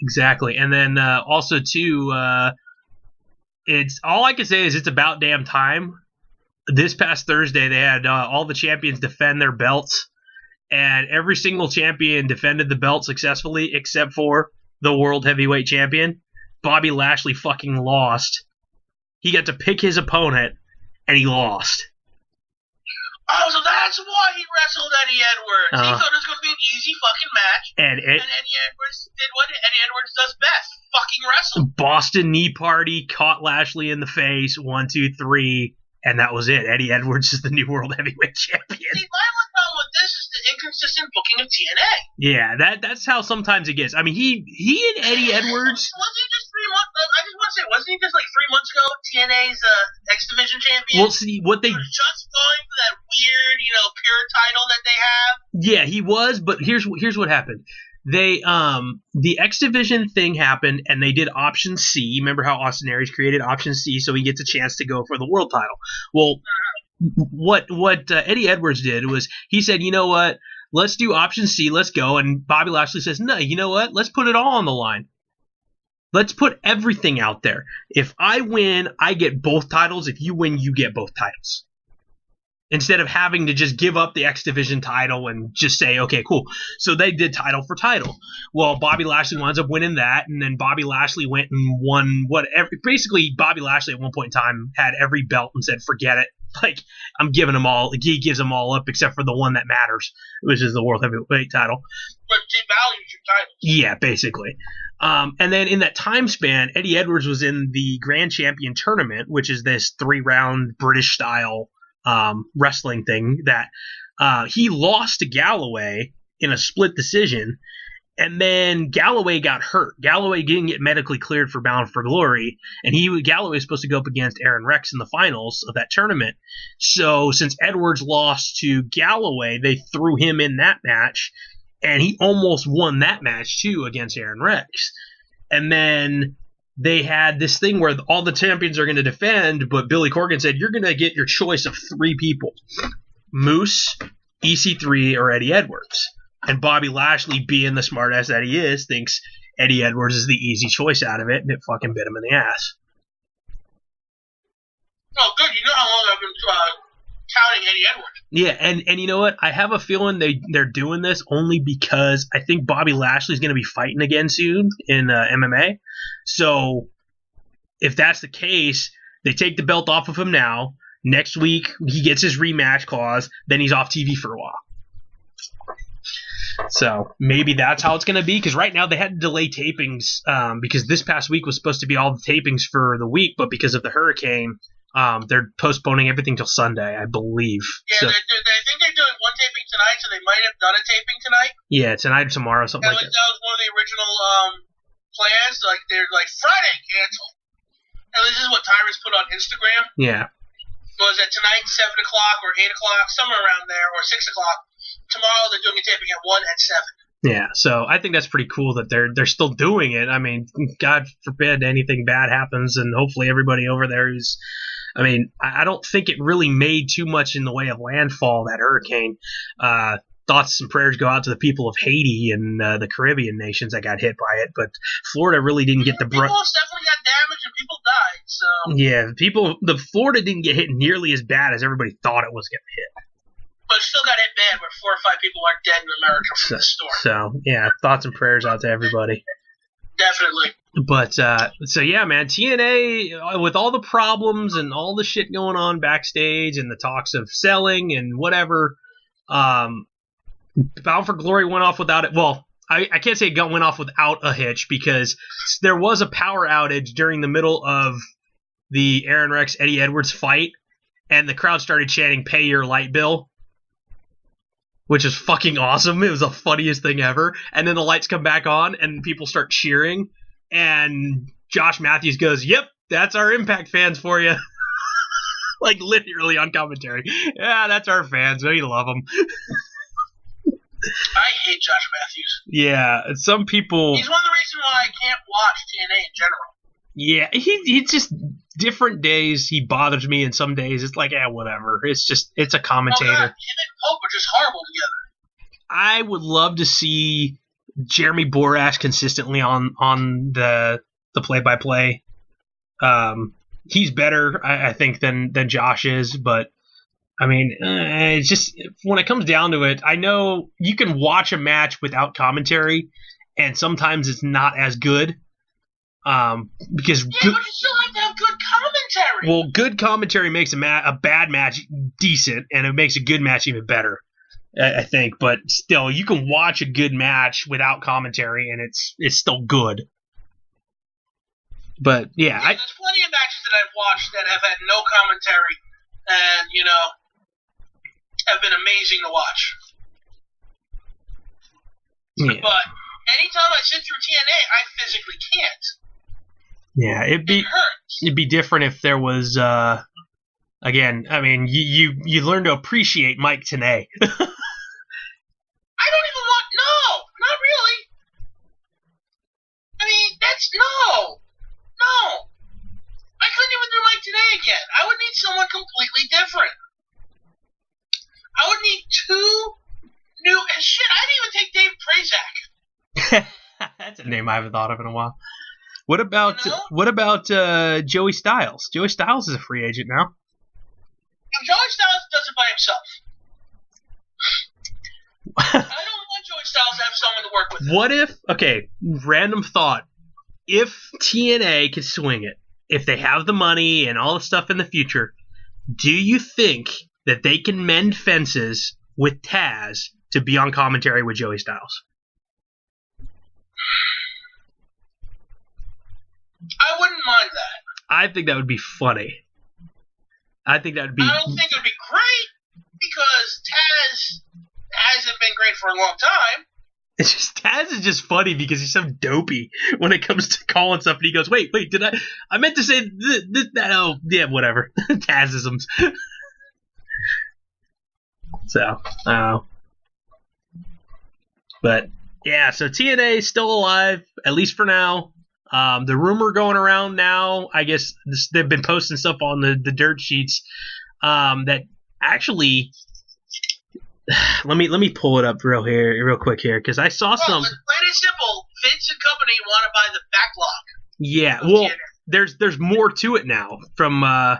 Exactly. And then also, too, it's all I can say is it's about damn time. This past Thursday, they had all the champions defend their belts, and every single champion defended the belt successfully except for the World Heavyweight Champion. Bobby Lashley fucking lost. He got to pick his opponent, and he lost. Oh, so that's why he wrestled Eddie Edwards. He thought it was going to be an easy fucking match. And Eddie Edwards did what Eddie Edwards does best. Fucking wrestle. Boston Knee Party caught Lashley in the face. 1, 2, 3. And that was it. Eddie Edwards is the new World Heavyweight Champion. See, my only problem with this is the inconsistent booking of TNA. Yeah, that's how sometimes it gets. I mean, he and Eddie Edwards... Wasn't he just 3 months... I just want to say, wasn't he just like 3 months ago TNA's X Division champion? Well, see, what they... He was just going for that weird, pure title that they have. Yeah, he was, but here's what happened. They the X Division thing happened, and they did Option C. Remember how Austin Aries created Option C so he gets a chance to go for the world title? Well, what Eddie Edwards did was he said, you know what? Let's do Option C. Let's go. And Bobby Lashley says, no, you know what? Let's put it all on the line. Let's put everything out there. If I win, I get both titles. If you win, you get both titles. instead of having to just give up the X Division title and just say, okay, cool. So they did title for title. Well, Bobby Lashley winds up winning that, and then Bobby Lashley went and won basically Bobby Lashley at one point in time had every belt and said, forget it. Like, I'm giving them all. He gives them all up except for the one that matters, which is the World Heavyweight title. But devalues your title. Yeah, basically. And then in that time span, Eddie Edwards was in the Grand Champion Tournament, which is this 3-round British-style wrestling thing that he lost to Galloway in a split decision, and then Galloway got hurt. Galloway didn't get medically cleared for Bound for Glory, and Galloway was supposed to go up against Aaron Rex in the finals of that tournament. So since Edwards lost to Galloway, they threw him in that match, and he almost won that match too against Aaron Rex. And then they had this thing where all the champions are going to defend, but Billy Corgan said, you're going to get your choice of 3 people. Moose, EC3, or Eddie Edwards. And Bobby Lashley, being the smartass that he is, thinks Eddie Edwards is the easy choice out of it, and it fucking bit him in the ass. Oh, good. You know how long I've been touting Eddie Edwards. Yeah, and you know what? I have a feeling they're doing this only because I think Bobby Lashley's going to be fighting again soon in MMA. So if that's the case, they take the belt off of him now. Next week, he gets his rematch clause. Then he's off TV for a while. So maybe that's how it's going to be, because right now they had to delay tapings because this past week was supposed to be all the tapings for the week, but because of the hurricane, they're postponing everything till Sunday, I believe. Yeah, so, I think they're doing one taping tonight, so they might have done a taping tonight. Yeah, tonight or tomorrow, something like that. That was one of the original plans. Like, they're like, Friday, cancel. And this is what Tyrus put on Instagram. Yeah. Was that tonight, 7 o'clock or 8 o'clock, somewhere around there, or 6 o'clock. Tomorrow they're doing a taping at 1 at 7. Yeah, so I think that's pretty cool that they're still doing it. I mean, God forbid anything bad happens, and hopefully everybody over there is. I mean, I don't think it really made too much in the way of landfall, that hurricane. Thoughts and prayers go out to the people of Haiti and the Caribbean nations that got hit by it, but Florida really didn't get the brunt. People definitely got damaged and people died. So yeah, the Florida didn't get hit nearly as bad as everybody thought it was going to hit. But it still got hit bad, where 4 or 5 people are dead in America from this storm. So yeah, thoughts and prayers out to everybody. Definitely. But so yeah, man, TNA, with all the problems and all the shit going on backstage and the talks of selling and whatever, Bound for Glory went off without it. Well, I can't say it went off without a hitch, because there was a power outage during the middle of the Aaron Rex Eddie Edwards fight, and the crowd started chanting "Pay your light bill," which is fucking awesome. It was the funniest thing ever. And then the lights come back on and people start cheering, and Josh Matthews goes, "Yep, that's our Impact fans for you." Like, literally on commentary. Yeah, that's our fans. We love them. I hate Josh Matthews. Yeah, some people. He's one of the reasons why I can't watch TNA in general. Yeah, he's just different days he bothers me, and some days it's like, whatever. It's a commentator. Oh God, him and Pope are just horrible together. I would love to see Jeremy Borash consistently on the play-by-play. He's better, I think, than Josh is, but I mean, it's just, when it comes down to it, I know you can watch a match without commentary, and sometimes it's not as good. Because but you still have to have good commentary. Well, good commentary makes a bad match decent, and it makes a good match even better, I think. But still, you can watch a good match without commentary, and it's still good. But yeah, there's plenty of matches that I've watched that have had no commentary, and have been amazing to watch. Yeah. But anytime I sit through TNA, I physically can't. Yeah, it hurts. It'd be different if there was. Again, I mean, you learn to appreciate Mike Tenay. I don't even want. No, not really. I mean, that's no. I couldn't even do Mike Tenay again. I would need someone completely different. I would need 2 new. And shit, I didn't even take Dave Prazak. That's a name I haven't thought of in a while. What about Joey Styles? Joey Styles is a free agent now. Joey Styles Styles does it by himself. I don't want Joey Styles to have someone to work with. What if, okay, random thought, if TNA could swing it, if they have the money and all the stuff in the future, do you think that they can mend fences with Taz to be on commentary with Joey Styles? I wouldn't mind that. I think that would be funny. I think that would be... I don't think it would be great, because Taz hasn't been great for a long time. It's just, Taz is just funny because he's so dopey when it comes to calling stuff, and he goes, wait, did I meant to say that, oh, yeah, whatever. Tazisms. So, I don't know. But, yeah, so TNA is still alive, at least for now. The rumor going around now, I guess they've been posting stuff on the dirt sheets that actually... Let me pull it up real quick here, because I saw some. Plain and simple, Vince and company want to buy the backlog. Yeah, well, there's more to it now from hang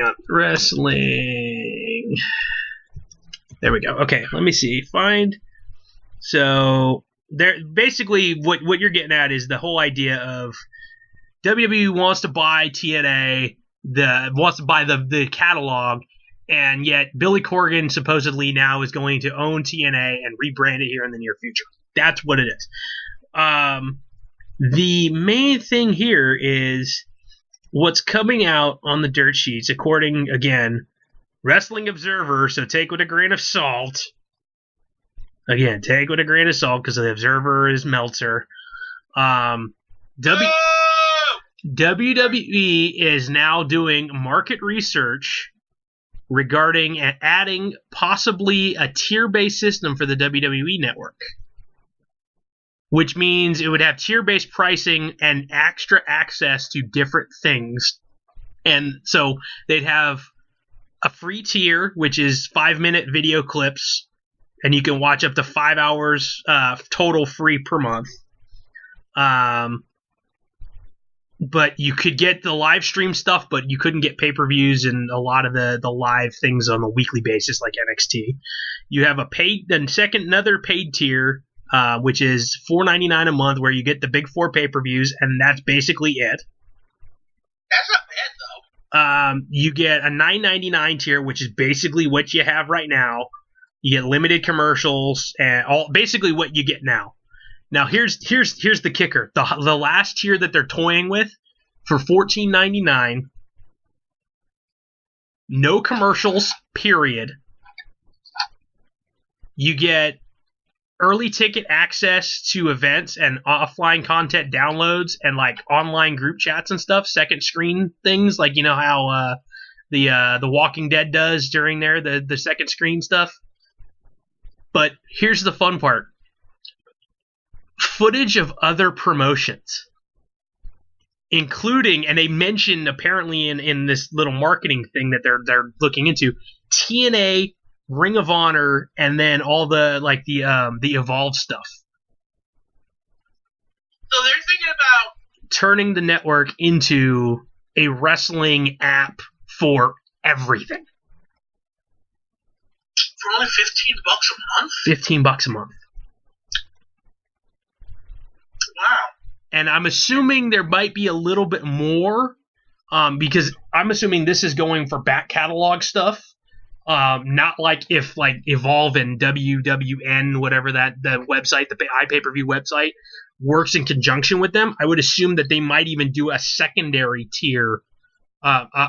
on, wrestling. There we go. Okay, let me see. Find. So there, basically, what you're getting at is the whole idea of WWE wants to buy TNA, wants to buy the catalog. And yet, Billy Corgan supposedly now is going to own TNA and rebrand it here in the near future. That's what it is. The main thing here is what's coming out on the dirt sheets, according, again, Wrestling Observer, so take with a grain of salt. Again, take with a grain of salt, because the Observer is Meltzer. WWE is now doing market research regarding adding possibly a tier-based system for the WWE Network, which means it would have tier-based pricing and extra access to different things. And so they'd have a free tier, which is 5-minute video clips, and you can watch up to 5 hours total free per month. But you could get the live stream stuff, but you couldn't get pay-per-views and a lot of the live things on a weekly basis like NXT. You have another paid tier, which is $4.99 a month, where you get the big 4 pay-per-views, and that's basically it. That's not bad, though. You get a $9.99 tier, which is basically what you have right now. You get limited commercials and basically what you get now. Now here's the kicker. The last tier that they're toying with for $14.99, no commercials, period. You get early ticket access to events and offline content downloads and like online group chats and stuff, second screen things, like you know how the Walking Dead does during the second screen stuff. But here's the fun part. Footage of other promotions, including, and they mentioned apparently in this little marketing thing that they're looking into, TNA, Ring of Honor, and then all the Evolve stuff. So they're thinking about turning the network into a wrestling app for everything. For only $15 a month? $15 a month. Wow. And I'm assuming there might be a little bit more, because I'm assuming this is going for back catalog stuff, not like if like Evolve and WWN, whatever the website, the iPay-per-view website, works in conjunction with them. I would assume that they might even do a secondary tier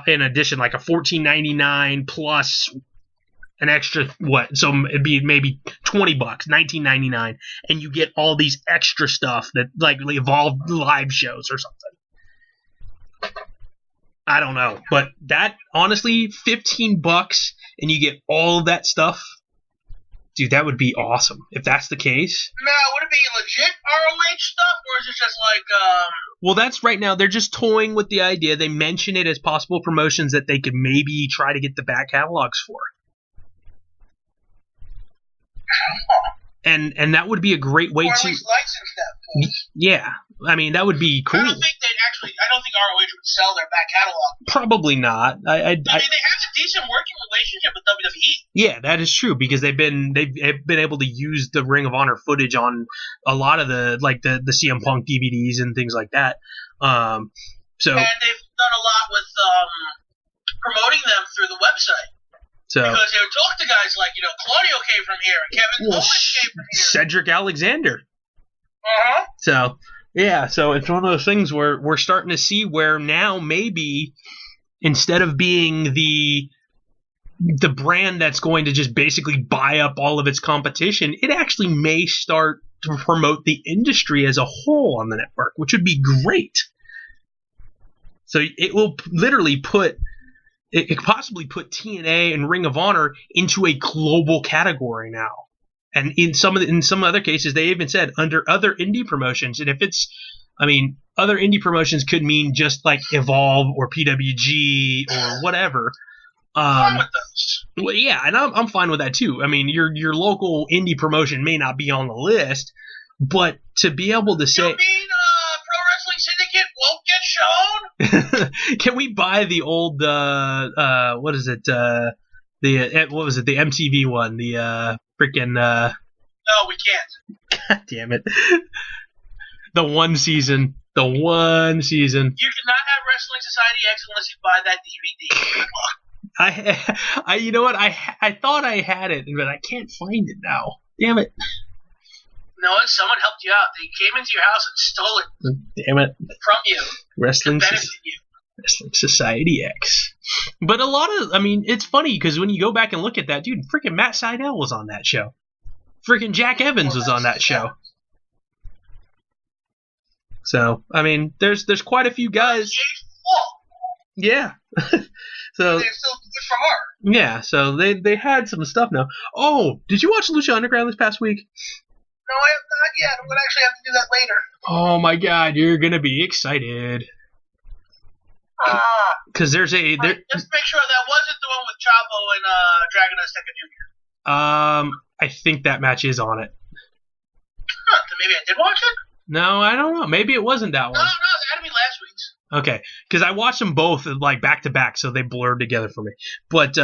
in addition, like a $14.99 plus an extra so it'd be maybe $20, $19.99, and you get all these extra stuff that like Evolve live shows or something. I don't know, but that honestly, $15 and you get all of that stuff, dude. That would be awesome if that's the case. Now, would it be legit ROH stuff, or is it just like Well, that's right now. They're just toying with the idea. They mention it as possible promotions that they could maybe try to get the back catalogs for. And that would be a great way or at to least license that. yeah. I mean, that would be cool. I don't think ROH would sell their back catalog. Probably not. I mean, they have a decent working relationship with WWE. Yeah, that is true because they've been able to use the Ring of Honor footage on a lot of the CM Punk DVDs and things like that. So and they've done a lot with promoting them through the website. So because they would talk to guys like Claudio came from here and Kevin Owens came from here. Cedric Alexander. Uh-huh. So it's one of those things where we're starting to see where now maybe instead of being the brand that's going to just basically buy up all of its competition, it actually may start to promote the industry as a whole on the network, which would be great. So it will literally it could possibly put TNA and Ring of Honor into a global category now. And in some other cases, they even said under other indie promotions. And if it's, I mean, other indie promotions could mean just like Evolve or PWG or whatever. I'm fine with those. Well, yeah, and I'm fine with that too. I mean, your local indie promotion may not be on the list, but to be able to say, you mean Pro Wrestling Syndicate won't get shown? can we buy the old what is it? What was it? The MTV one, the freaking. No, we can't. God damn it! The one season. You cannot have Wrestling Society X unless you buy that DVD. I you know what? I thought I had it, but I can't find it now. Damn it! No, someone helped you out. They came into your house and stole it. Damn it! From you. Wrestling Society X. But a lot of, I mean, it's funny because when you go back and look at that, dude, freaking Matt Sydal was on that show. Freaking Jack Evans was on that show. So, I mean, there's quite a few guys. Yeah. So they're still good for her. Yeah, so they had some stuff now. Oh, did you watch Lucha Underground this past week? No, I have not yet. I'm going to actually have to do that later. Oh my God, you're going to be excited. Because there's just make sure that wasn't the one with Chavo and Dragon Azteca Jr. I think that match is on it. Huh, then maybe I did watch it? No, I don't know. Maybe it wasn't that one. No, it had to be last week's. Okay, because I watched them both like back to back, so they blurred together for me. But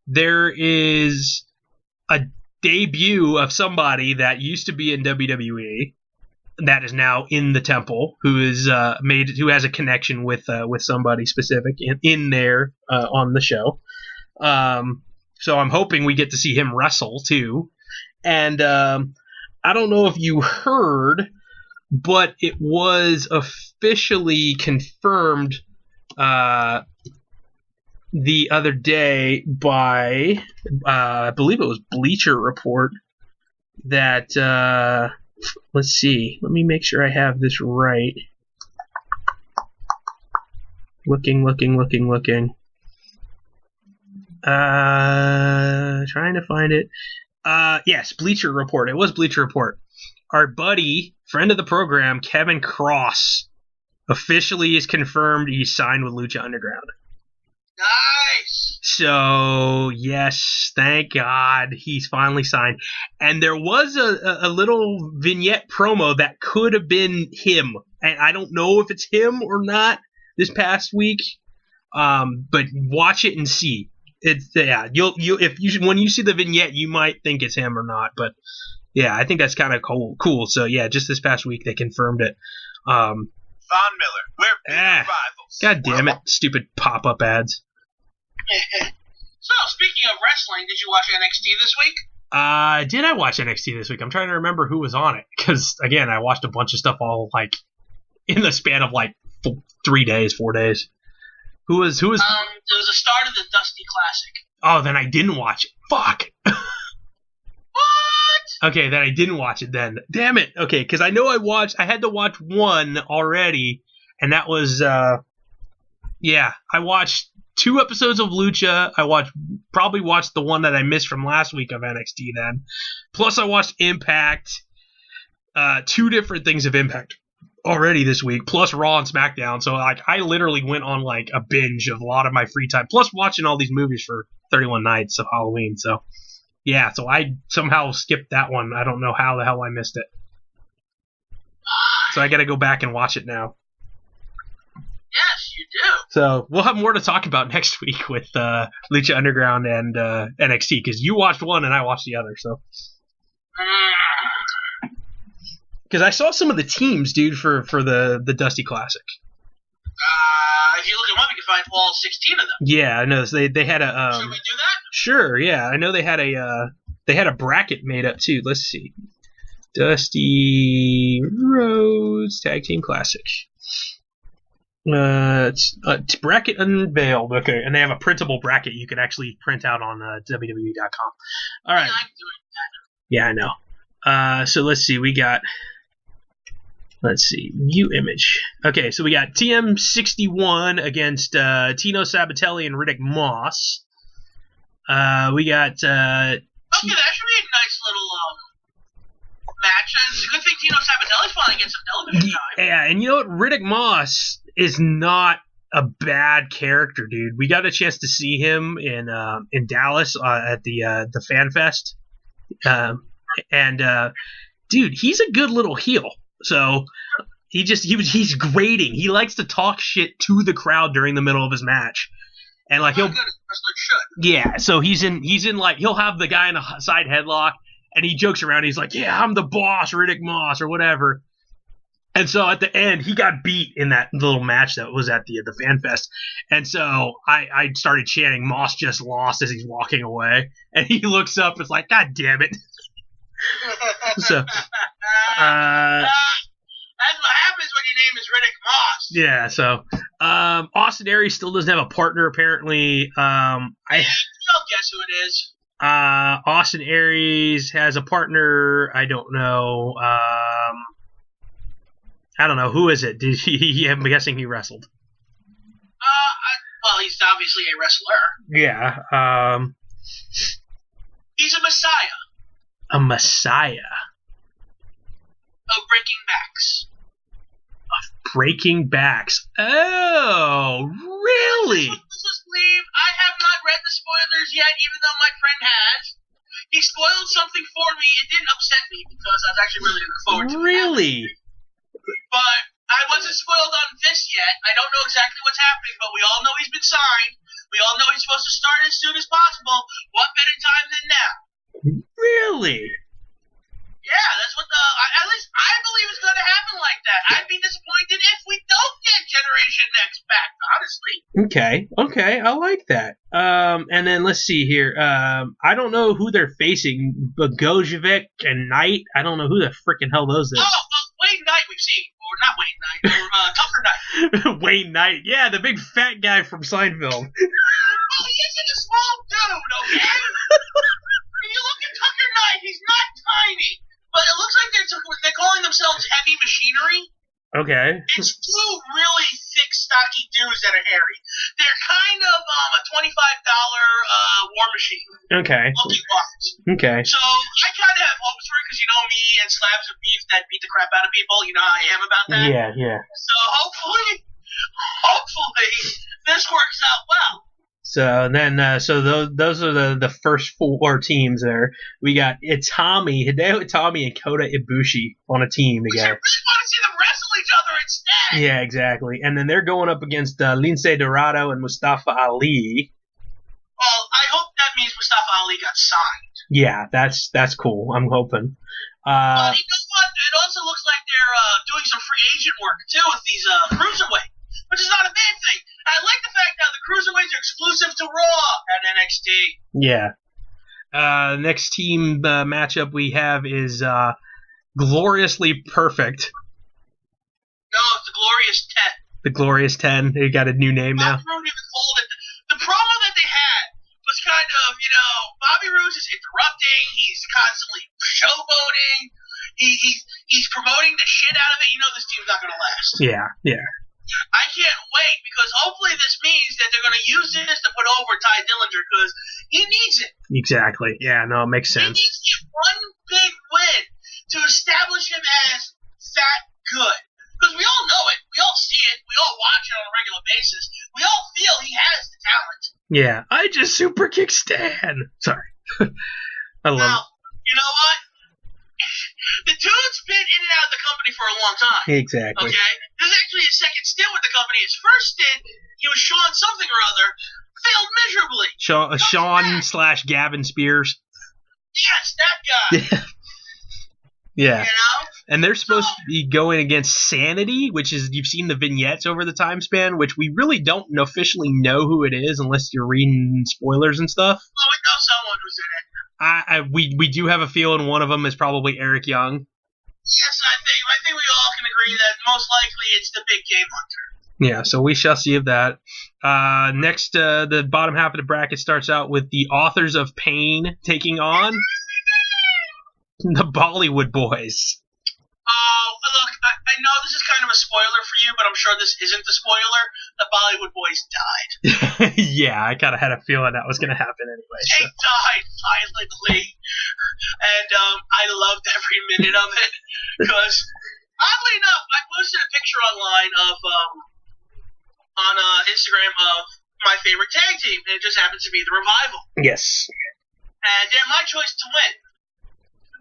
there is a debut of somebody that used to be in WWE that is now in the Temple, who is who has a connection with somebody specific in there on the show. So I'm hoping we get to see him wrestle too. And I don't know if you heard, but it was officially confirmed the other day by I believe it was Bleacher Report that let's see. Let me make sure I have this right. Looking. Trying to find it. Yes, Bleacher Report. It was Bleacher Report. Our buddy, friend of the program, Kevin Cross, officially is confirmed he's signed with Lucha Underground. Nice! So, yes, thank God he's finally signed. And there was a little vignette promo that could have been him. And I don't know if it's him or not this past week, but watch it and see. It's when you see the vignette, you might think it's him or not. But yeah, I think that's kind of cool. So yeah, just this past week they confirmed it. Von Miller, we're big rivals. God damn it, stupid pop-up ads. So, speaking of wrestling, did you watch NXT this week? Did I watch NXT this week? I'm trying to remember who was on it. Because, again, I watched a bunch of stuff all, like, in the span of, like, 4 days. Who was... It was the start of the Dusty Classic. Oh, then I didn't watch it. Fuck! What? Okay, then I didn't watch it then. Damn it! Okay, because I know I had to watch one already, and that was, I watched 2 episodes of Lucha. I probably watched the one that I missed from last week of NXT then. Plus I watched Impact. 2 different things of Impact already this week. Plus Raw and SmackDown. So like I literally went on like a binge of a lot of my free time. Plus watching all these movies for 31 nights of Halloween. So Yeah, so I somehow skipped that one. I don't know how the hell I missed it. So I got to go back and watch it now. Yes, you do. So we'll have more to talk about next week with Lucha Underground and NXT, because you watched one and I watched the other. So because I saw some of the teams, dude, for the Dusty Classic. If you look them up, you can find all 16 of them. Yeah, I know. So they had a. Should we do that? Sure. Yeah, I know they had a bracket made up too. Let's see. Dusty Rhodes Tag Team Classic. It's bracket unveiled. Okay, and they have a printable bracket you can actually print out on WWE.com. All right. Yeah, I'm doing that. Yeah, I know. So let's see. Let's see. View image. Okay, so we got TM61 against Tino Sabatelli and Riddick Moss. We got. Okay, that should be a nice little match. It's a good thing Tino Sabatelli's finally getting some television time. Yeah, and you know what? Riddick Moss is not a bad character, dude. We got a chance to see him in Dallas at the Fan Fest, and dude, he's a good little heel. So he's grating. He likes to talk shit to the crowd during the middle of his match, and like he'll. Yeah, so he's in like he'll have the guy in a side headlock, and he jokes around. He's like, "Yeah, I'm the boss, Riddick Moss, or whatever." And so at the end, he got beat in that little match that was at the Fan Fest. And so I started chanting, "Moss just lost," as he's walking away. And he looks up, and it's like, "God damn it!" So, that's what happens when your name is Riddick Moss. Yeah. So Austin Aries still doesn't have a partner apparently. I'll guess who it is. Austin Aries has a partner. I don't know. I don't know. Who is it? Did I'm guessing he wrestled. Well, he's obviously a wrestler. Yeah. He's a messiah. A messiah. Of breaking backs. Of breaking backs. Oh, really? Let's just leave. I have not read the spoilers yet, even though my friend has. He spoiled something for me. It didn't upset me because I was actually really looking forward to it. Really? But I wasn't spoiled on this yet. I don't know exactly what's happening, but we all know he's been signed. We all know he's supposed to start as soon as possible. What better time than now? Really? Yeah, that's what at least I believe it's going to happen like that. I'd be disappointed if we don't get Generation Next back, honestly. Okay, I like that. And then let's see here. I don't know who they're facing. Bogojevic and Knight. I don't know who the freaking hell those is. Oh, Wayne Knight we've seen. Or not Wayne Knight, or Tucker Knight. Wayne Knight. Yeah, the big fat guy from Seinfeld. Oh, he isn't a small dude, okay? When you look at Tucker Knight, he's not tiny. But it looks like they're calling themselves Heavy Machinery. Okay. It's two really thick, stocky dudes that are hairy. They're kind of a $25 War Machine. Okay. Looking wise. Okay. So I kind of have hopes for it because you know me and slabs of beef that beat the crap out of people. You know how I am about that. Yeah. So hopefully this works out well. So then, those are the first four teams there. We got Hideo Itami, and Kota Ibushi on a team together. I really want to see them wrestle each other instead. Yeah, exactly. And then they're going up against Lince Dorado and Mustafa Ali. Well, I hope that means Mustafa Ali got signed. Yeah, that's cool. I'm hoping. But you know what? It also looks like they're doing some free agent work too with these cruiserweight, which is not a bad thing. I like the fact that the cruiserweights are exclusive to Raw and NXT. Yeah. Next team matchup we have is Gloriously Perfect. No, it's the Glorious 10. The Glorious 10. They got a new name now. Bobby Roode even called it. The promo that they had was kind of, Bobby Roode is interrupting. He's constantly showboating. He's promoting the shit out of it. You know this team's not going to last. Yeah. I can't wait because hopefully this means that they're going to use this to put over Ty Dillinger because he needs it. Exactly. Yeah, no, it makes sense. He needs to get one big win to establish him as that good. Because we all know it. We all see it. We all watch it on a regular basis. We all feel he has the talent. Yeah, I just super kick Stan. Sorry. I love Now, you know what? The dude's been in and out of the company for a long time. it. Exactly. Okay? This is actually his second stint with the company. His first stint, he was Sean something or other, failed miserably. Sean / Gavin Spears. Yes, that guy. Yeah. You know? And they're supposed to be going against Sanity, which is, you've seen the vignettes over the time span, which we really don't officially know who it is unless you're reading spoilers and stuff. Well, we know someone who's in it. We do have a feeling one of them is probably Eric Young. Yes, I think we all can agree that most likely it's the big game hunter. Yeah, so we shall see of that. Next, the bottom half of the bracket starts out with the Authors of Pain taking on the Bollywood Boys. Look, I know this is kind of a spoiler for you, but I'm sure this isn't the spoiler. The Bollywood Boys died. Yeah, I kind of had a feeling that was going to happen anyway. They died violently, and I loved every minute of it because, oddly enough, I posted a picture online of on Instagram of my favorite tag team, and it just happens to be the Revival. Yes. And they're my choice to win.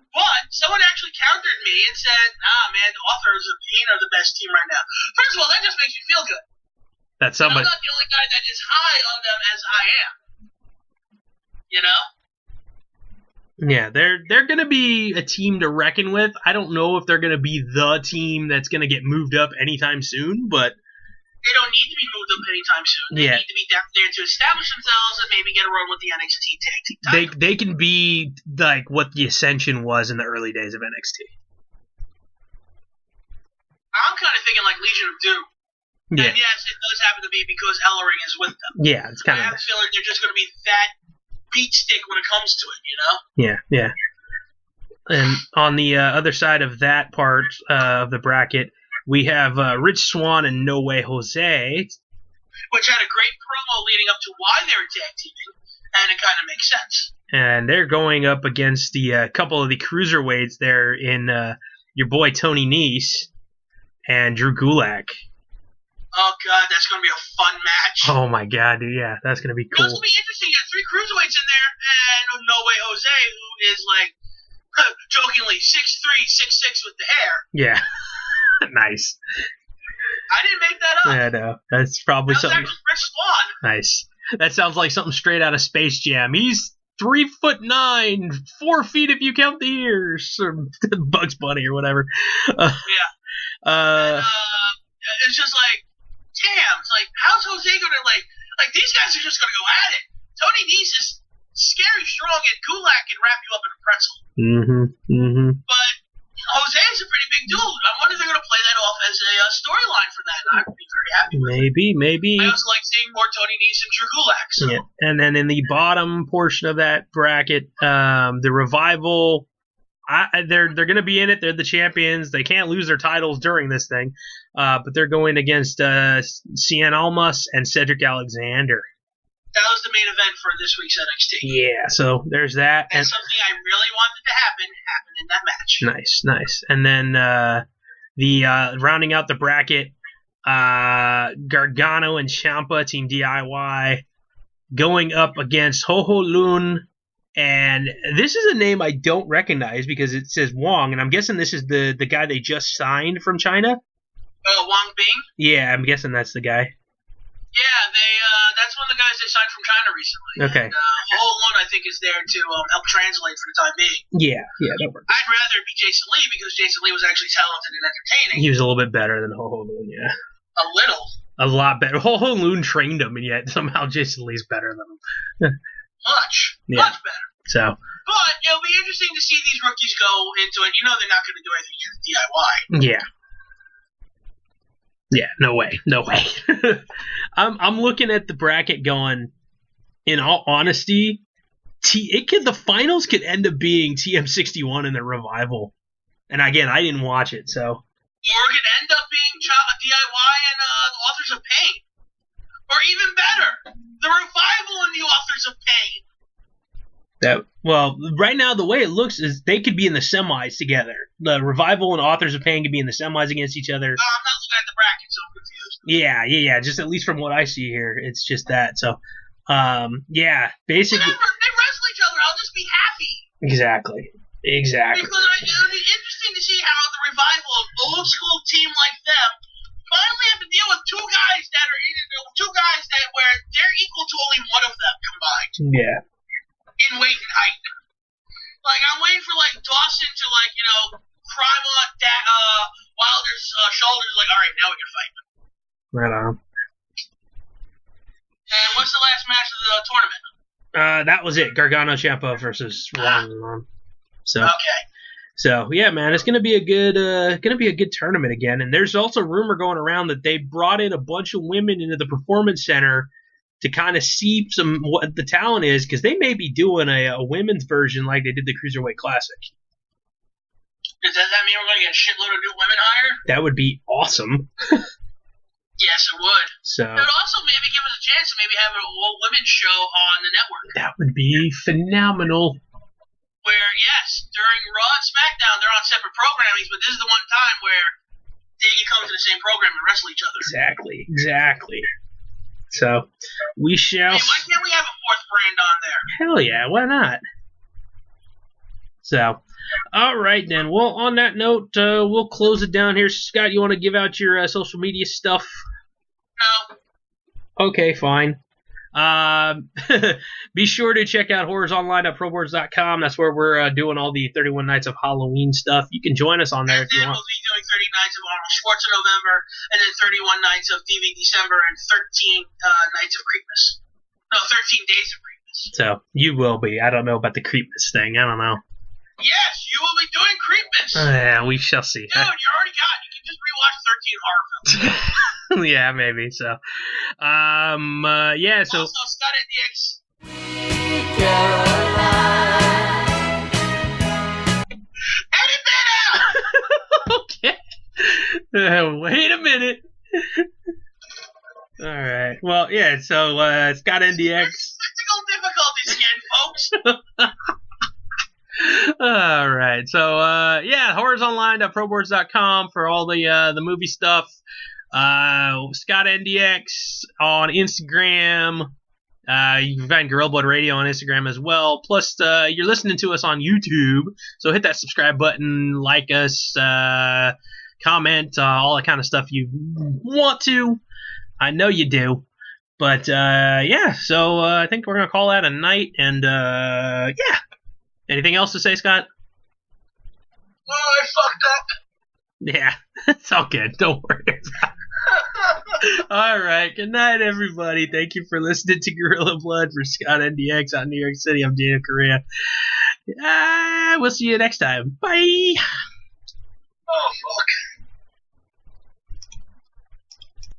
But someone actually countered me and said, man, the Authors of Pain are the best team right now. First of all, that just makes me feel good. That's somebody. I'm not the only guy that is high on them as I am. You know? Yeah, they're going to be a team to reckon with. I don't know if they're going to be the team that's going to get moved up anytime soon, but they don't need to be moved up anytime soon. They need to be down there to establish themselves and maybe get a run with the NXT tag team title. They can be like what the Ascension was in the early days of NXT. I'm kind of thinking like Legion of Doom. Yeah. And yes, it does happen to be because Ellering is with them. Yeah, it's kind of. I have a feeling they're just going to be that beat stick when it comes to it, you know? Yeah. And on the other side of that part of the bracket, we have Rich Swann and No Way Jose. Which had a great promo leading up to why they were tag teaming, and it kind of makes sense. And they're going up against the couple of the cruiserweights there in your boy Tony Nese and Drew Gulak. Oh, God, that's going to be a fun match. Oh, my God, dude, yeah, that's going to be cool. It's going to be interesting. You got 3 cruiserweights in there, and No Way Jose, who is, like, jokingly 6'3", 6'6" with the hair. Yeah. Nice. I didn't make that up. Yeah, no. That's probably something. Rich Swann. Nice. That sounds like something straight out of Space Jam. He's 3'9", 4 feet if you count the ears, or Bugs Bunny or whatever. Yeah. It's just like, damn. It's like, how's Jose gonna like these guys are just gonna go at it. Tony Nese is scary strong, and Gulak can wrap you up in a pretzel. But Jose is a pretty big dude. I wonder if they're going to play that off as a storyline for that, and I would be very happy with it. Maybe. I also like seeing more Tony Nese and Drew Gulak. So. Yeah. And then in the bottom portion of that bracket, the Revival, they're going to be in it. They're the champions. They can't lose their titles during this thing, but they're going against Cien Almas and Cedric Alexander. That was the main event for this week's NXT. Yeah, so there's that. And something I really wanted to happen happened in that match. Nice. And then the rounding out the bracket, Gargano and Ciampa, Team DIY, going up against Ho Ho Lun. And this is a name I don't recognize because it says Wong, and I'm guessing this is the guy they just signed from China. Wong Bing? Yeah, I'm guessing that's the guy. Yeah, that's one of the guys they signed from China recently. Okay. And Ho Lun, I think, is there to help translate for the time being. Yeah, that works. I'd rather it be Jason Lee because Jason Lee was actually talented and entertaining. He was a little bit better than Ho Ho Lun, yeah. A little. A lot better. Ho Ho Lun trained him, and yet somehow Jason Lee's better than him. Much better. So. But it'll be interesting to see these rookies go into it. You know they're not going to do anything against DIY. Yeah, no way. I'm looking at the bracket going, in all honesty, the finals could end up being TM61 and the Revival. And again, I didn't watch it, so. Or it could end up being DIY and the Authors of Pain. Or even better, the Revival and the Authors of Pain. Well, right now the way it looks is they could be in the semis together. The Revival and Authors of Pain could be in the semis against each other. No, I'm not looking at the bracket, so I'm confused. Yeah. Just at least from what I see here, it's just that. So, basically. Whatever, they wrestle each other. I'll just be happy. Exactly. Because it would be interesting to see how the revival of old school team like them finally have to deal with two guys that where they're equal to only one of them combined. Yeah. In weight and height. Like, I'm waiting for, like, Dawson to, like, climb on Wilder's shoulders, like, all right, now we can fight. Right on. And what's the last match of the tournament? That was it. Gargano Ciampa versus Ron. So, okay. So yeah, man, it's gonna be a good tournament again. And there's also rumor going around that they brought in a bunch of women into the Performance Center to kind of see what the talent is, because they may be doing a women's version like they did the Cruiserweight Classic. Does that mean we're gonna get a shitload of new women hired? That would be awesome. Yes, it would. So it would also maybe give us a chance to maybe have a women's show on the network. That would be phenomenal. Where, yes, during Raw and SmackDown, they're on separate programmings, but this is the one time where they can come to the same program and wrestle each other. Exactly. So, we shall... Hey, why can't we have a fourth brand on there? Hell yeah, why not? So, alright then. Well, on that note, we'll close it down here. Scott, you want to give out your social media stuff? No. Okay, fine. Be sure to check out horrorsonline.proboards.com. That's where we're doing all the 31 Nights of Halloween stuff. You can join us on there if you want. We'll be doing 30 Nights of Arnold Schwartz in November, and then 31 Nights of TV December, and 13 Nights of Creepmas. No, 13 Days of Creepmas. So, you will be. I don't know about the Creepmas thing. I don't know. Yes, you will be doing Creepmas. Yeah, we shall see. Dude, you already got it. You can just rewatch 13 horror films. Yeah, maybe. So, yeah, so... Also, Scott at DX. Edit that out! Okay. Wait a minute. Alright. Well, yeah, so, Scott NDX... Technical difficulties again, folks. Alright, so, yeah, horrorsonline.proboards.com for all the movie stuff. Scott NDX on Instagram. You can find Gorilla Blood Radio on Instagram as well. Plus, you're listening to us on YouTube, so hit that subscribe button, like us, comment, all that kind of stuff you want to. I know you do. But, yeah, so I think we're going to call that a night, and, yeah. Anything else to say, Scott? Oh, I fucked up. Yeah, it's all good. Don't worry about it. All right. Good night, everybody. Thank you for listening to Gorilla Blood for Scott NDX out in New York City. I'm Daniel Correa. We'll see you next time. Bye.